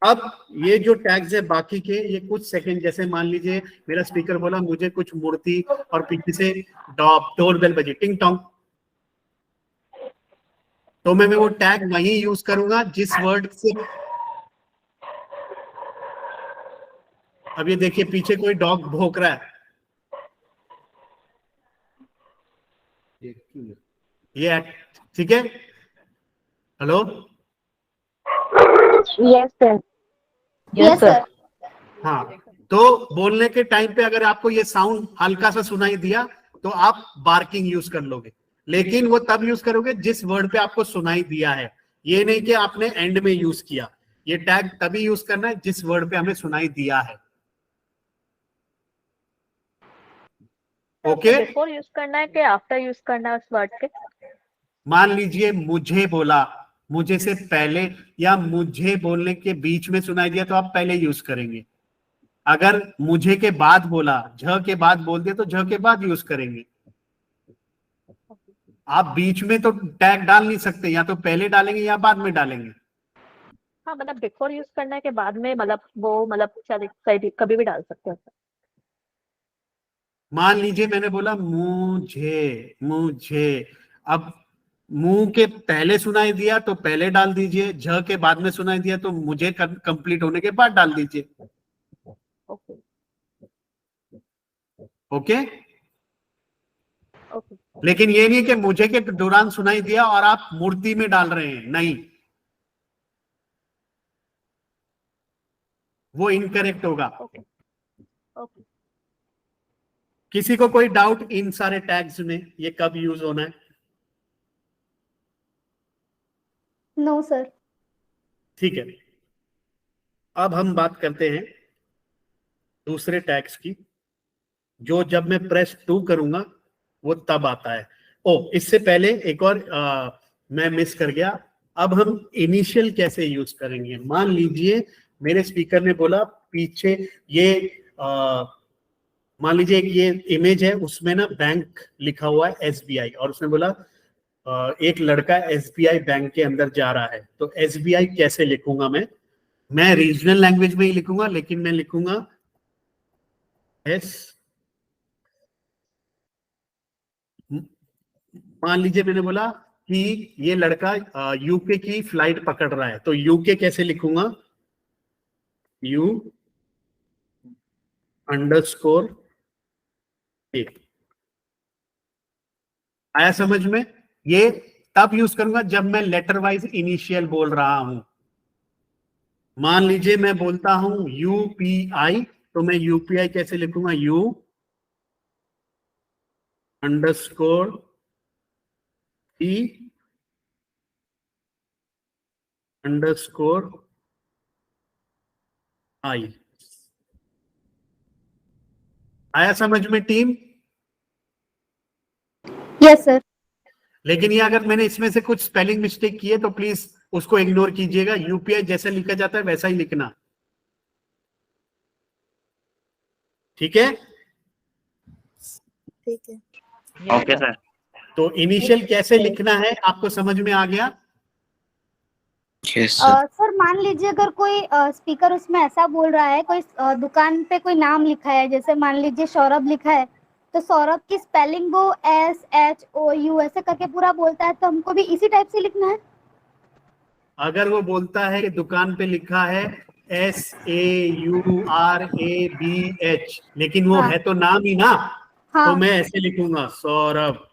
Speaker 1: अब ये जो टैग्स है बाकी के, ये कुछ सेकंड, जैसे मान लीजिए मेरा स्पीकर बोला मुझे कुछ मूर्ति और पीछे से डोरबेल बजी, टिंग टोंग, तो मैं वो टैग वही यूज करूंगा जिस वर्ड से। अब ये देखिए पीछे कोई डॉग भौंक रहा है, ये ठीक है। Hello,
Speaker 10: yes sir.
Speaker 12: Yes sir.
Speaker 1: हाँ, तो बोलने के टाइम पे अगर आपको ये साउंड हल्का सा सुनाई दिया तो आप बार्किंग यूज कर लोगे, लेकिन वो तब यूज करोगे जिस वर्ड पे आपको सुनाई दिया है। ये नहीं कि आपने एंड में यूज किया। ये टैग तभी यूज करना है जिस वर्ड पे हमें सुनाई दिया है। ओके,
Speaker 10: बिफोर यूज करना है कि आफ्टर यूज करना है उस वर्ड के?
Speaker 1: मान लीजिए मुझे बोला, मुझे से पहले या मुझे बोलने के बीच में सुनाई दिया तो आप पहले यूज करेंगे। अगर मुझे के बाद बोला, झ के बाद बोल दिया तो झ के बाद यूज करेंगे। आप बीच में तो टैग डाल नहीं सकते, या तो पहले डालेंगे या बाद में डालेंगे।
Speaker 10: हाँ, मतलब बिफोर यूज करना है के बाद में, मतलब वो, मतलब कभी भी डाल सकते हैं।
Speaker 1: मान लीजिए मैंने बोला मुझे, मुझे, अब मुंह के पहले सुनाई दिया तो पहले डाल दीजिए, झ के बाद में सुनाई दिया तो मुझे कंप्लीट होने के बाद डाल दीजिए। ओके, लेकिन ये नहीं कि मुझे के दौरान सुनाई दिया और आप मूर्ति में डाल रहे हैं, नहीं, वो इनकरेक्ट होगा। किसी को कोई डाउट इन सारे टैग्स में ये कब यूज होना है?
Speaker 12: No sir.
Speaker 1: ठीक है, अब हम बात करते हैं दूसरे टैग्स की, जो जब मैं प्रेस 2 करूंगा वो तब आता है। इससे पहले एक और मैं मिस कर गया। अब हम इनिशियल कैसे यूज करेंगे? मान लीजिए मेरे स्पीकर ने बोला पीछे ये मान लीजिए ये इमेज है, उसमें ना बैंक लिखा हुआ है SBI, और उसने बोला एक लड़का SBI बैंक के अंदर जा रहा है। तो SBI कैसे लिखूंगा? मैं रीजनल लैंग्वेज में ही लिखूंगा, लेकिन मैं लिखूंगा मान लीजिए मैंने बोला कि ये लड़का यूके की फ्लाइट पकड़ रहा है, तो यूके कैसे लिखूंगा? U_A। आया समझ में? ये तब यूज करूंगा जब मैं लेटर वाइज इनिशियल बोल रहा हूं। मान लीजिए मैं बोलता हूं UPI, तो मैं UPI कैसे लिखूंगा? अंडरस्कोर ई अंडरस्कोर आई। आया समझ में टीम?
Speaker 12: Yes sir.
Speaker 1: लेकिन ये अगर मैंने इसमें से कुछ स्पेलिंग मिस्टेक की है तो प्लीज उसको इग्नोर कीजिएगा। यूपीआई जैसा लिखा जाता है वैसा ही लिखना, ठीक है?
Speaker 3: ठीक है।
Speaker 4: Okay sir.
Speaker 1: तो इनिशियल कैसे लिखना है आपको समझ में आ गया?
Speaker 4: Yes sir.
Speaker 12: सर मान लीजिए अगर कोई स्पीकर उसमें ऐसा बोल रहा है, कोई दुकान पे कोई नाम लिखा है, जैसे मान लीजिए सौरभ लिखा है, तो सौरभ की स्पेलिंग वो SHOU ऐसे करके पूरा बोलता है, तो हमको भी इसी टाइप से लिखना है?
Speaker 1: अगर वो बोलता है कि दुकान पे लिखा है SAURABH, लेकिन वो
Speaker 12: हाँ।
Speaker 1: है तो नाम ही ना,
Speaker 12: हाँ।
Speaker 1: तो मैं ऐसे लिखूंगा सौरभ।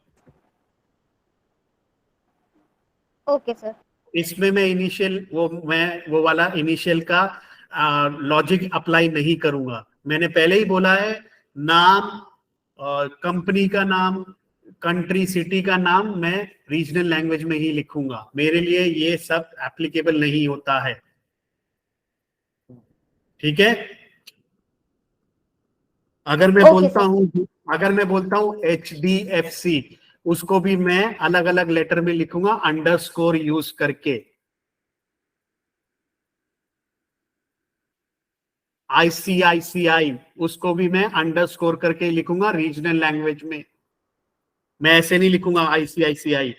Speaker 12: Okay sir.
Speaker 1: इसमें मैं इनिशियल वो वाला इनिशियल का लॉजिक अप्लाई नहीं करूंगा। मैंने पहले ही बोला है, नाम, कंपनी का नाम, कंट्री, सिटी का नाम मैं रीजनल लैंग्वेज में ही लिखूंगा। मेरे लिए ये सब एप्लीकेबल नहीं होता है, ठीक है? अगर मैं बोलता हूं HDFC, उसको भी मैं अलग अलग लेटर में लिखूंगा अंडरस्कोर यूज करके। ICICI, उसको भी मैं अंडरस्कोर करके लिखूंगा रीजनल लैंग्वेज में। मैं ऐसे नहीं लिखूंगा ICICI,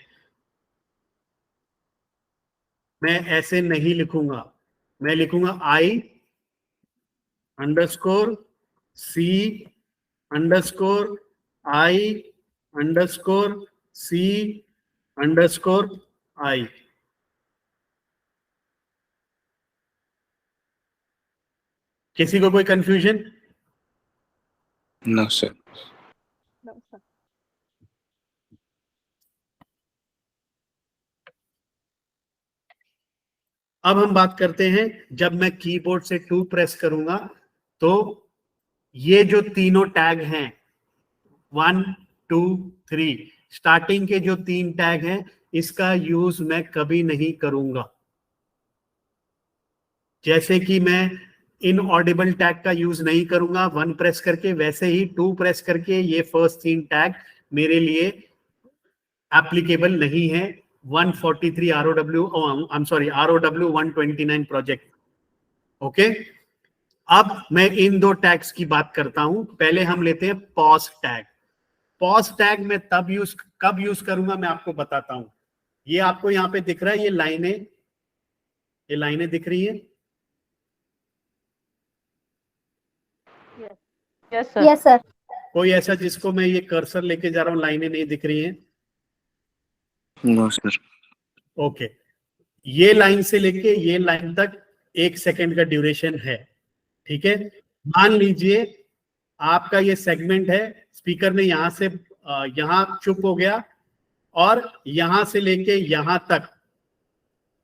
Speaker 1: मैं ऐसे नहीं लिखूंगा। मैं लिखूंगा I_C_I_C_I। किसी को कोई कंफ्यूजन?
Speaker 4: No sir.
Speaker 1: अब हम बात करते हैं, जब मैं कीबोर्ड से 2 प्रेस करूंगा तो ये जो तीनों टैग हैं 1 2 3, स्टार्टिंग के जो 3 टैग हैं, इसका यूज मैं कभी नहीं करूंगा। जैसे कि मैं इनऑडिबल टैग का यूज नहीं करूंगा 1 प्रेस करके, वैसे ही 2 प्रेस करके ये फर्स्ट 3 टैग मेरे लिए एप्लीकेबल नहीं है 143 ROW 129 प्रोजेक्ट। ओके, अब मैं इन 2 टैग्स की बात करता हूं। पहले हम लेते हैं पॉज टैग। पॉज टैग मैं कब यूज करूंगा मैं आपको बताता हूं। ये आपको यहां पे दिख रहा है, ये लाइनें दिख रही है?
Speaker 10: Yes sir.
Speaker 12: Yes sir.
Speaker 1: कोई ऐसा जिसको मैं ये कर्सर लेके जा रहा हूं लाइनें नहीं दिख रही हैं?
Speaker 4: No sir.
Speaker 1: ओके, ये लाइन से लेके ये लाइन तक 1 सेकेंड का ड्यूरेशन है, ठीक है? मान लीजिए आपका ये सेगमेंट है, स्पीकर ने यहां से यहां चुप हो गया और यहां से लेके यहां तक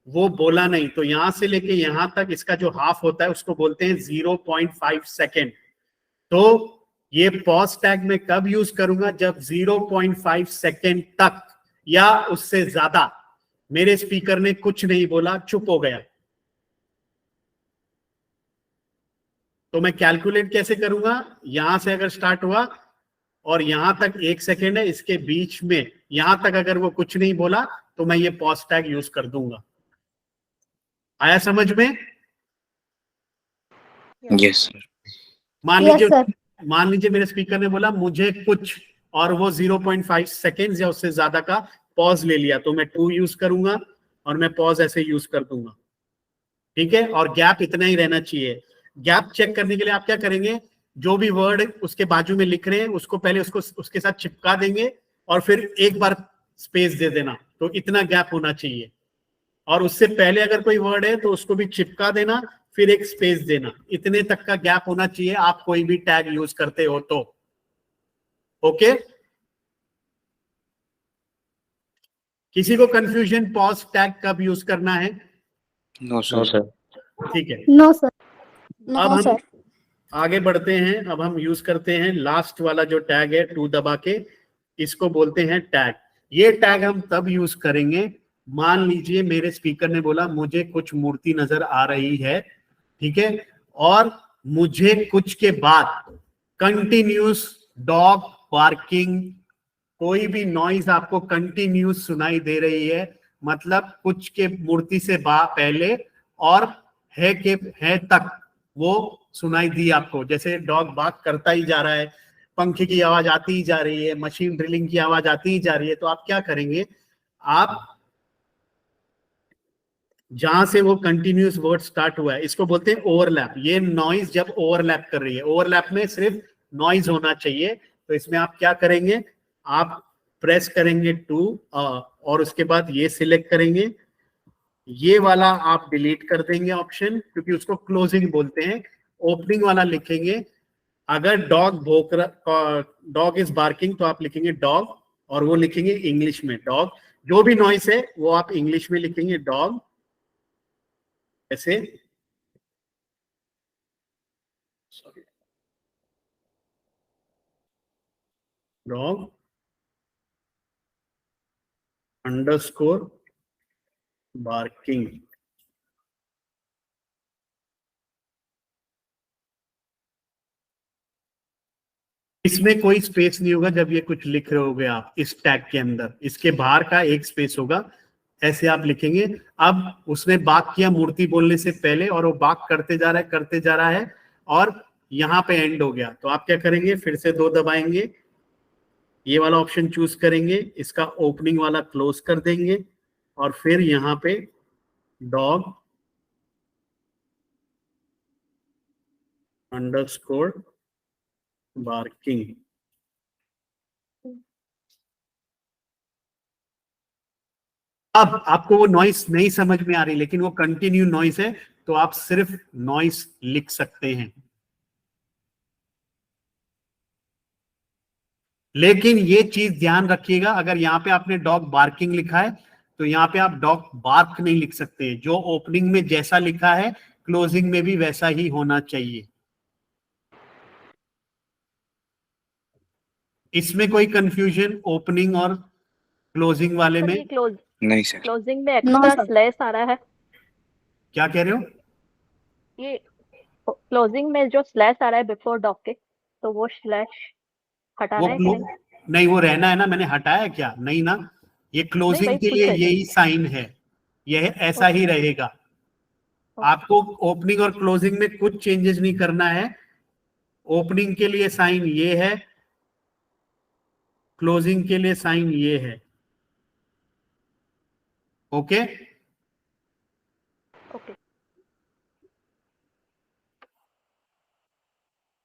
Speaker 1: वो बोला नहीं, तो यहां से लेके यहां तक इसका जो हाफ होता है उसको बोलते हैं 0.5 सेकेंड। तो ये पॉज टैग में कब यूज करूंगा? जब 0.5 सेकेंड तक या उससे ज्यादा मेरे स्पीकर ने कुछ नहीं बोला, चुप हो गया। तो मैं कैलकुलेट कैसे करूंगा? यहां से अगर स्टार्ट हुआ और यहां तक 1 सेकेंड है, इसके बीच में यहां तक अगर वो कुछ नहीं बोला तो मैं ये पॉज टैग यूज कर दूंगा। आया समझ में?
Speaker 4: Yes sir.
Speaker 1: मान लीजिए मेरे स्पीकर ने बोला मुझे कुछ, और वो 0.5 सेकेंड्स या उससे ज्यादा का पॉज ले लिया, तो मैं 2 यूज करूंगा और मैं पॉज ऐसे यूज कर दूंगा, ठीक है? और गैप इतना ही रहना चाहिए। गैप चेक करने के लिए आप क्या करेंगे? जो भी वर्ड उसके बाजू में लिख रहे हैं उसको पहले उसके साथ चिपका देंगे और फिर एक बार स्पेस दे देना, तो इतना गैप होना चाहिए। और उससे पहले अगर कोई वर्ड है तो उसको भी चिपका देना, फिर एक स्पेस देना। इतने तक का गैप होना चाहिए आप कोई भी टैग यूज करते हो तो। ओके, किसी को कंफ्यूजन पॉज टैग कब यूज करना है?
Speaker 4: No sir.
Speaker 1: ठीक है,
Speaker 12: नो सर।
Speaker 1: अब हम आगे बढ़ते हैं। अब हम यूज करते हैं लास्ट वाला जो टैग है 2 दबा के, इसको बोलते हैं टैग। ये टैग हम तब यूज करेंगे, मान लीजिए मेरे स्पीकर ने बोला मुझे कुछ मूर्ति नजर आ रही है, ठीक है, और मुझे कुछ के बाद कंटिन्यूस डॉग बार्किंग, कोई भी नॉइज आपको कंटिन्यूस सुनाई दे रही है, मतलब कुछ के मूर्ति से पहले और है के है तक वो सुनाई दी आपको, जैसे डॉग बार्क करता ही जा रहा है, पंखे की आवाज आती ही जा रही है, मशीन ड्रिलिंग की आवाज आती ही जा रही है, तो आप क्या करेंगे, आप जहां से वो कंटिन्यूस वर्ड स्टार्ट हुआ है इसको बोलते हैं ओवरलैप। ये नॉइज जब ओवरलैप कर रही है, ओवरलैप में सिर्फ नॉइज होना चाहिए, तो इसमें आप क्या करेंगे, आप प्रेस करेंगे 2 और उसके बाद ये सिलेक्ट करेंगे, ये वाला आप डिलीट कर देंगे ऑप्शन, क्योंकि उसको क्लोजिंग बोलते हैं। ओपनिंग वाला लिखेंगे, अगर डॉग इज बार्किंग तो आप लिखेंगे डॉग, और वो लिखेंगे इंग्लिश में डॉग, जो भी नॉइस है वो आप इंग्लिश में लिखेंगे डॉग, ऐसे डॉग अंडरस्कोर बार्किंग। इसमें कोई स्पेस नहीं होगा जब ये कुछ लिख रहे होगे आप इस टैग के अंदर, इसके बाहर का एक स्पेस होगा, ऐसे आप लिखेंगे। अब उसने बाक किया मूर्ति बोलने से पहले, और वो बाक करते जा रहा है और यहाँ पे एंड हो गया, तो आप क्या करेंगे, फिर से 2 दबाएंगे, ये वाला ऑप्शन चूज करेंगे, इसका ओपनिंग वाला क्लोज कर देंगे, और फिर यहाँ पे डॉग अंडरस्कोर बार्किंग। अब आपको वो नॉइस नहीं समझ में आ रही, लेकिन वो कंटिन्यू नॉइस है, तो आप सिर्फ नॉइस लिख सकते हैं। लेकिन ये चीज ध्यान रखिएगा, अगर यहाँ पे आपने डॉग बार्किंग लिखा है तो यहाँ पे आप डॉग बार्क नहीं लिख सकते, जो ओपनिंग में जैसा लिखा है क्लोजिंग में भी वैसा ही होना चाहिए। इसमें कोई कंफ्यूजन ओपनिंग और क्लोजिंग वाले में?
Speaker 4: नहीं सर।
Speaker 10: क्लोजिंग में एक्स्ट्रा स्लैश आ रहा है।
Speaker 1: क्या कह रहे हो?
Speaker 10: ये क्लोजिंग में जो स्लैश आ रहा है बिफोर डॉग के, तो वो स्लैश हटाना है कि नहीं?
Speaker 1: नहीं, वो रहना है ना, मैंने हटाया क्या? नहीं ना, ये क्लोजिंग के लिए यही साइन है, यह ऐसा ही रहेगा। आपको ओपनिंग और क्लोजिंग में कुछ चेंजेस नहीं करना है। ओपनिंग के लिए साइन ये है, क्लोजिंग के लिए साइन ये है। Okay
Speaker 10: okay.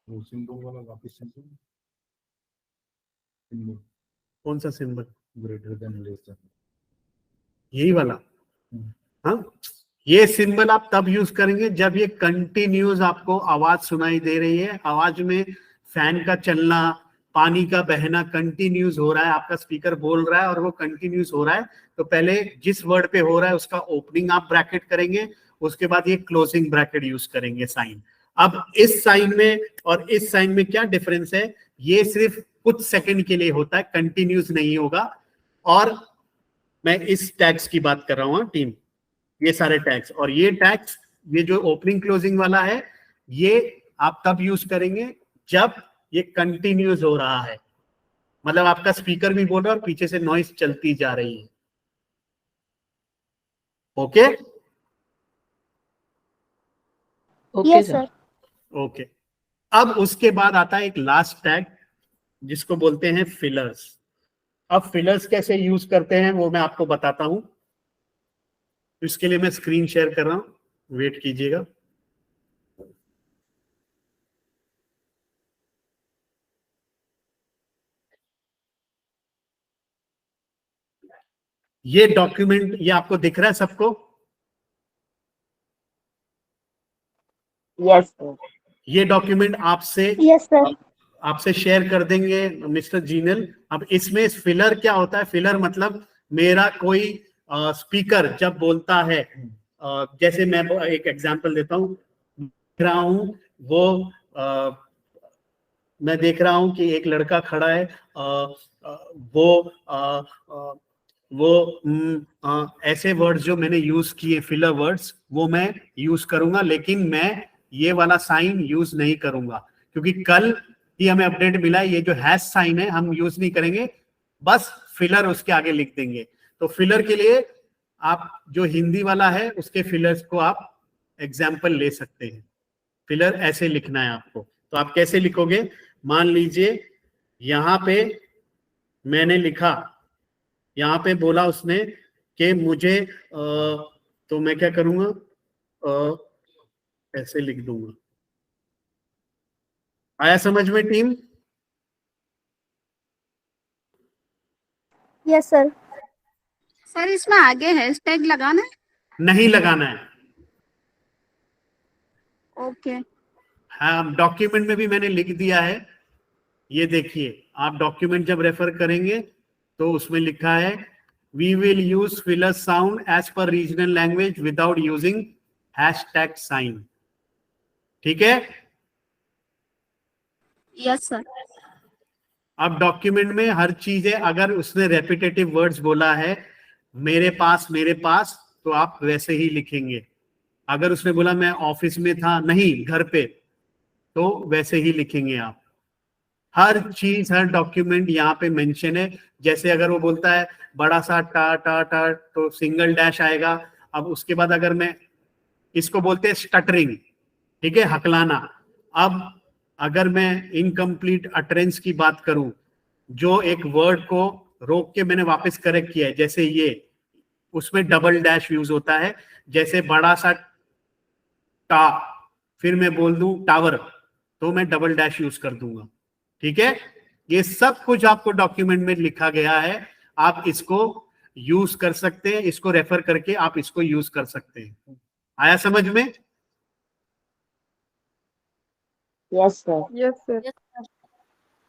Speaker 14: सिंबल वाला वापस सिंबल,
Speaker 1: कौन सा symbol?
Speaker 14: Greater than less than,
Speaker 1: यही वाला। हाँ, ये सिंबल आप तब यूज करेंगे जब ये कंटिन्यूस आपको आवाज सुनाई दे रही है, आवाज में फैन का चलना, पानी का बहना कंटिन्यूस हो रहा है, आपका स्पीकर बोल रहा है और वो कंटिन्यूस हो रहा है, तो पहले जिस वर्ड पे हो रहा है उसका ओपनिंग आप ब्रैकेट करेंगे, उसके बाद ये क्लोजिंग ब्रैकेट यूज करेंगे साइन। अब इस साइन में और इस साइन में क्या डिफरेंस है? ये सिर्फ कुछ सेकंड के लिए होता है, कंटिन्यूस नहीं होगा। और मैं इस टैग्स की बात कर रहा हूं टीम, ये सारे टैग्स, और ये टैग्स, ये जो ओपनिंग क्लोजिंग वाला है, ये आप तब यूज करेंगे जब ये कंटिन्यूस हो रहा है, मतलब आपका स्पीकर भी बोल रहा है और पीछे से नॉइस चलती जा रही है। Okay
Speaker 13: okay sir.
Speaker 1: ओके। अब उसके बाद आता है एक लास्ट टैग जिसको बोलते हैं फिलर्स। अब फिलर्स कैसे यूज करते हैं वो मैं आपको बताता हूं। इसके लिए मैं स्क्रीन शेयर कर रहा हूं, वेट कीजिएगा। ये डॉक्यूमेंट, ये आपको दिख रहा है सबको?
Speaker 13: यस
Speaker 1: ये डॉक्यूमेंट आपसे आपसे शेयर कर देंगे मिस्टर जीनल। अब इसमें फिलर क्या होता है? फिलर मतलब मेरा कोई स्पीकर जब बोलता है, जैसे मैं एक एग्जांपल देता हूं, मैं देख रहा हूं कि एक लड़का खड़ा है, ऐसे वर्ड्स जो मैंने यूज किए फिलर वर्ड्स वो मैं यूज करूंगा, लेकिन मैं ये वाला साइन यूज नहीं करूंगा क्योंकि कल ही हमें अपडेट मिला है, ये जो हैश साइन है हम यूज नहीं करेंगे, बस फिलर उसके आगे लिख देंगे। तो फिलर के लिए आप जो हिंदी वाला है उसके फिलर्स को आप एग्जाम्पल ले सकते हैं। फिलर ऐसे लिखना है आपको, तो आप कैसे लिखोगे, मान लीजिए यहां पे मैंने लिखा, यहाँ पे बोला उसने कि मुझे तो मैं क्या करूंगा, ऐसे लिख दूंगा। आया समझ में टीम?
Speaker 12: Yes sir.
Speaker 15: सर इसमें आगे हैशटैग लगाना है?
Speaker 1: नहीं लगाना है।
Speaker 15: ओके।
Speaker 1: हाँ, डॉक्यूमेंट में भी मैंने लिख दिया है, ये देखिए, आप डॉक्यूमेंट जब रेफर करेंगे तो उसमें लिखा है we will use filler sound as per regional language without using hashtag sign. ठीक है?
Speaker 15: Yes sir.
Speaker 1: अब डॉक्यूमेंट में हर चीज है, अगर उसने रेपिटेटिव वर्ड्स बोला है मेरे पास, तो आप वैसे ही लिखेंगे। अगर उसने बोला मैं ऑफिस में था, नहीं घर पे, तो वैसे ही लिखेंगे आप। हर चीज, हर डॉक्यूमेंट यहाँ पे मेंशन है। जैसे अगर वो बोलता है बड़ा सा टा टा टा, तो सिंगल डैश आएगा। अब उसके बाद अगर मैं, इसको बोलते हैं स्टटरिंग, ठीक है, हकलाना। अब अगर मैं इनकम्प्लीट अटरेंस की बात करूं, जो एक वर्ड को रोक के मैंने वापस करेक्ट किया है, जैसे ये, उसमें डबल डैश यूज होता है। जैसे बड़ा सा टा, फिर मैं बोल दूं टावर, तो मैं डबल डैश यूज कर दूंगा। ठीक है? ये सब कुछ आपको डॉक्यूमेंट में लिखा गया है, आप इसको यूज कर सकते हैं, इसको रेफर करके आप इसको यूज कर सकते हैं। आया समझ में?
Speaker 9: Yes sir.
Speaker 2: Yes sir.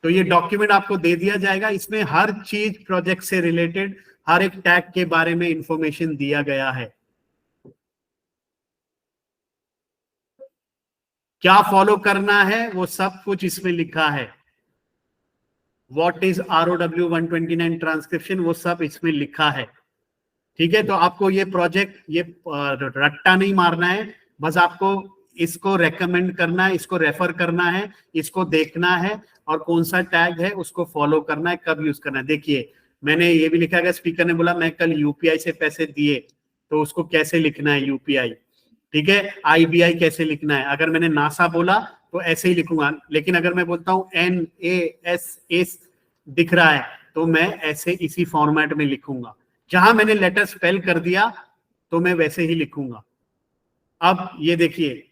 Speaker 1: तो ये डॉक्यूमेंट आपको दे दिया जाएगा, इसमें हर चीज प्रोजेक्ट से रिलेटेड, हर एक टैग के बारे में इंफॉर्मेशन दिया गया है। क्या फॉलो करना है वो सब कुछ इसमें लिखा है। व्हाट इज ROW 129 ट्रांसक्रिप्शन, वो सब इसमें लिखा है। ठीक है? तो आपको ये प्रोजेक्ट, ये रट्टा नहीं मारना है, बस आपको इसको रेकमेंड करना है, इसको रेफर करना है, इसको देखना है, और कौन सा टैग है उसको फॉलो करना है, कब यूज करना है। देखिए मैंने ये भी लिखा है, स्पीकर ने बोला मैं कल UPI से पैसे दिए, तो उसको कैसे लिखना है UPI। ठीक है? IBI कैसे लिखना है। अगर मैंने नासा बोला तो ऐसे ही लिखूंगा, लेकिन अगर मैं बोलता हूँ NASA दिख रहा है तो मैं ऐसे इसी फॉर्मेट में लिखूंगा। जहां मैंने लेटर स्पेल कर दिया तो मैं वैसे ही लिखूंगा। अब ये देखिए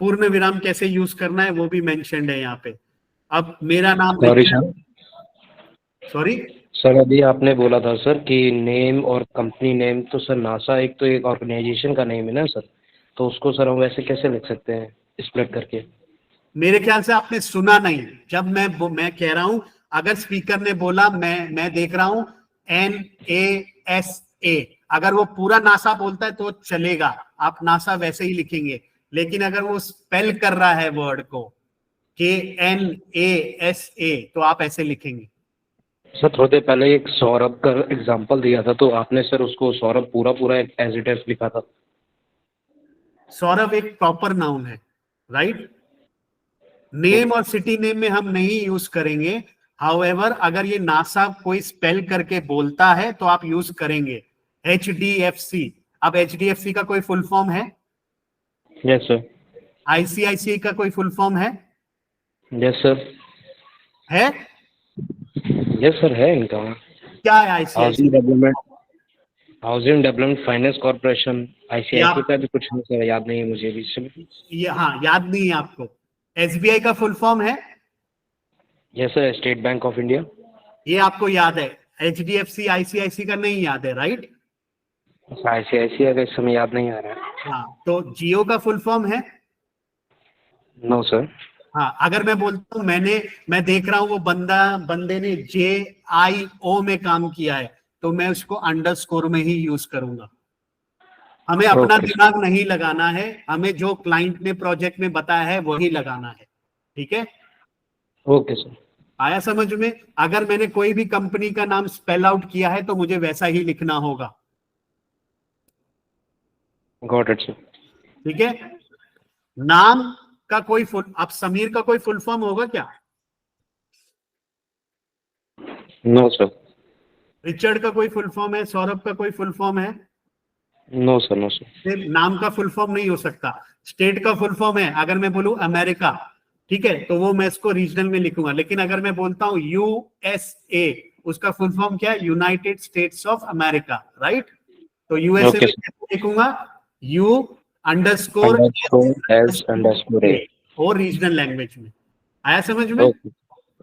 Speaker 1: पूर्ण विराम कैसे यूज करना है वो भी मेंशन्ड है यहाँ पे। अब मेरा नाम, सॉरी
Speaker 6: सर अभी आपने बोला था सर कि नेम और कंपनी नेम, तो सर नासा एक तो एक ऑर्गेनाइजेशन का नेम है ना सर, तो उसको सर हम वैसे कैसे लिख सकते हैं स्प्लिट करके?
Speaker 1: मेरे ख्याल से आपने सुना नहीं। जब मैं कह रहा हूं, अगर स्पीकर ने बोला मैं देख रहा हूं NASA, अगर वो पूरा नासा बोलता है तो चलेगा, आप नासा वैसे ही लिखेंगे। लेकिन अगर वो स्पेल कर रहा है वर्ड को KNASA, तो आप ऐसे लिखेंगे।
Speaker 6: सर थोड़ी देर पहले एक सौरभ का एग्जांपल दिया था, तो आपने सर उसको सौरभ पूरा एज इट इज लिखा था।
Speaker 1: सौरभ एक प्रॉपर नाउन है, राइट? नेम और सिटी नेम में हम नहीं यूज करेंगे। हाउएवर अगर ये नासा कोई स्पेल करके बोलता है तो आप यूज करेंगे। HDFC, अब HDFC का कोई फुल फॉर्म है?
Speaker 6: Yes sir.
Speaker 1: ICICI का कोई फुल फॉर्म है?
Speaker 6: Yes sir.
Speaker 1: है?
Speaker 6: यस सर है इनका।
Speaker 1: क्या है ICICI?
Speaker 6: Housing development finance corporation. ICICI का भी कुछ नहीं सर, याद नहीं है मुझे भी।
Speaker 1: ये हाँ, याद नहीं है आपको। SBI का फुल फॉर्म है?
Speaker 6: Yes sir, state bank of India.
Speaker 1: ये आपको याद है। HDFC ICICI का नहीं याद है, राइट?
Speaker 6: ICICI का इस समय याद नहीं आ रहा है।
Speaker 1: हाँ, तो जियो का फुल फॉर्म है?
Speaker 6: No sir.
Speaker 1: हाँ, अगर मैं बोलता हूँ मैं देख रहा हूँ वो बंदे ने JIO में काम किया है, तो मैं उसको अंडरस्कोर में ही यूज करूंगा। हमें अपना दिमाग नहीं लगाना है, हमें जो क्लाइंट ने प्रोजेक्ट में बताया है वही लगाना है। ठीक है?
Speaker 6: Okay sir.
Speaker 1: आया समझ में? अगर मैंने कोई भी कंपनी का नाम स्पेल आउट किया है तो मुझे वैसा ही लिखना होगा।
Speaker 6: Got it sir.
Speaker 1: ठीक है। नाम का कोई अब समीर का कोई फुल फॉर्म होगा क्या?
Speaker 6: No sir.
Speaker 1: रिचर्ड का कोई फुल फॉर्म है? सौरभ का कोई फुल फॉर्म है?
Speaker 6: No sir, no sir.
Speaker 1: सिर्फ नाम का फुल फॉर्म नहीं हो सकता। स्टेट का फुल फॉर्म है, अगर मैं बोलूं अमेरिका, ठीक है, तो वो मैं इसको रीजनल में लिखूंगा। लेकिन अगर मैं बोलता हूं यूएसए, उसका फुल फॉर्म क्या है? United states of America, right? तो यूएसए में लिखूंगा U_S_A और रीजनल लैंग्वेज में। आया समझ में?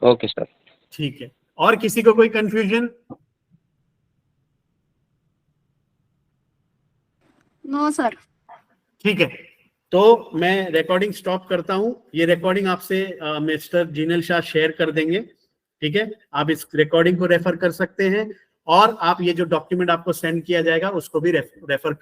Speaker 6: Okay sir.
Speaker 1: ठीक है। और किसी को कोई कंफ्यूजन?
Speaker 15: No sir.
Speaker 1: ठीक है, तो मैं रिकॉर्डिंग स्टॉप करता हूं। ये रिकॉर्डिंग आपसे मिस्टर जिनल शाह शेयर कर देंगे। ठीक है, आप इस रिकॉर्डिंग को रेफर कर सकते हैं और आप ये जो डॉक्यूमेंट आपको सेंड किया जाएगा उसको भी रेफर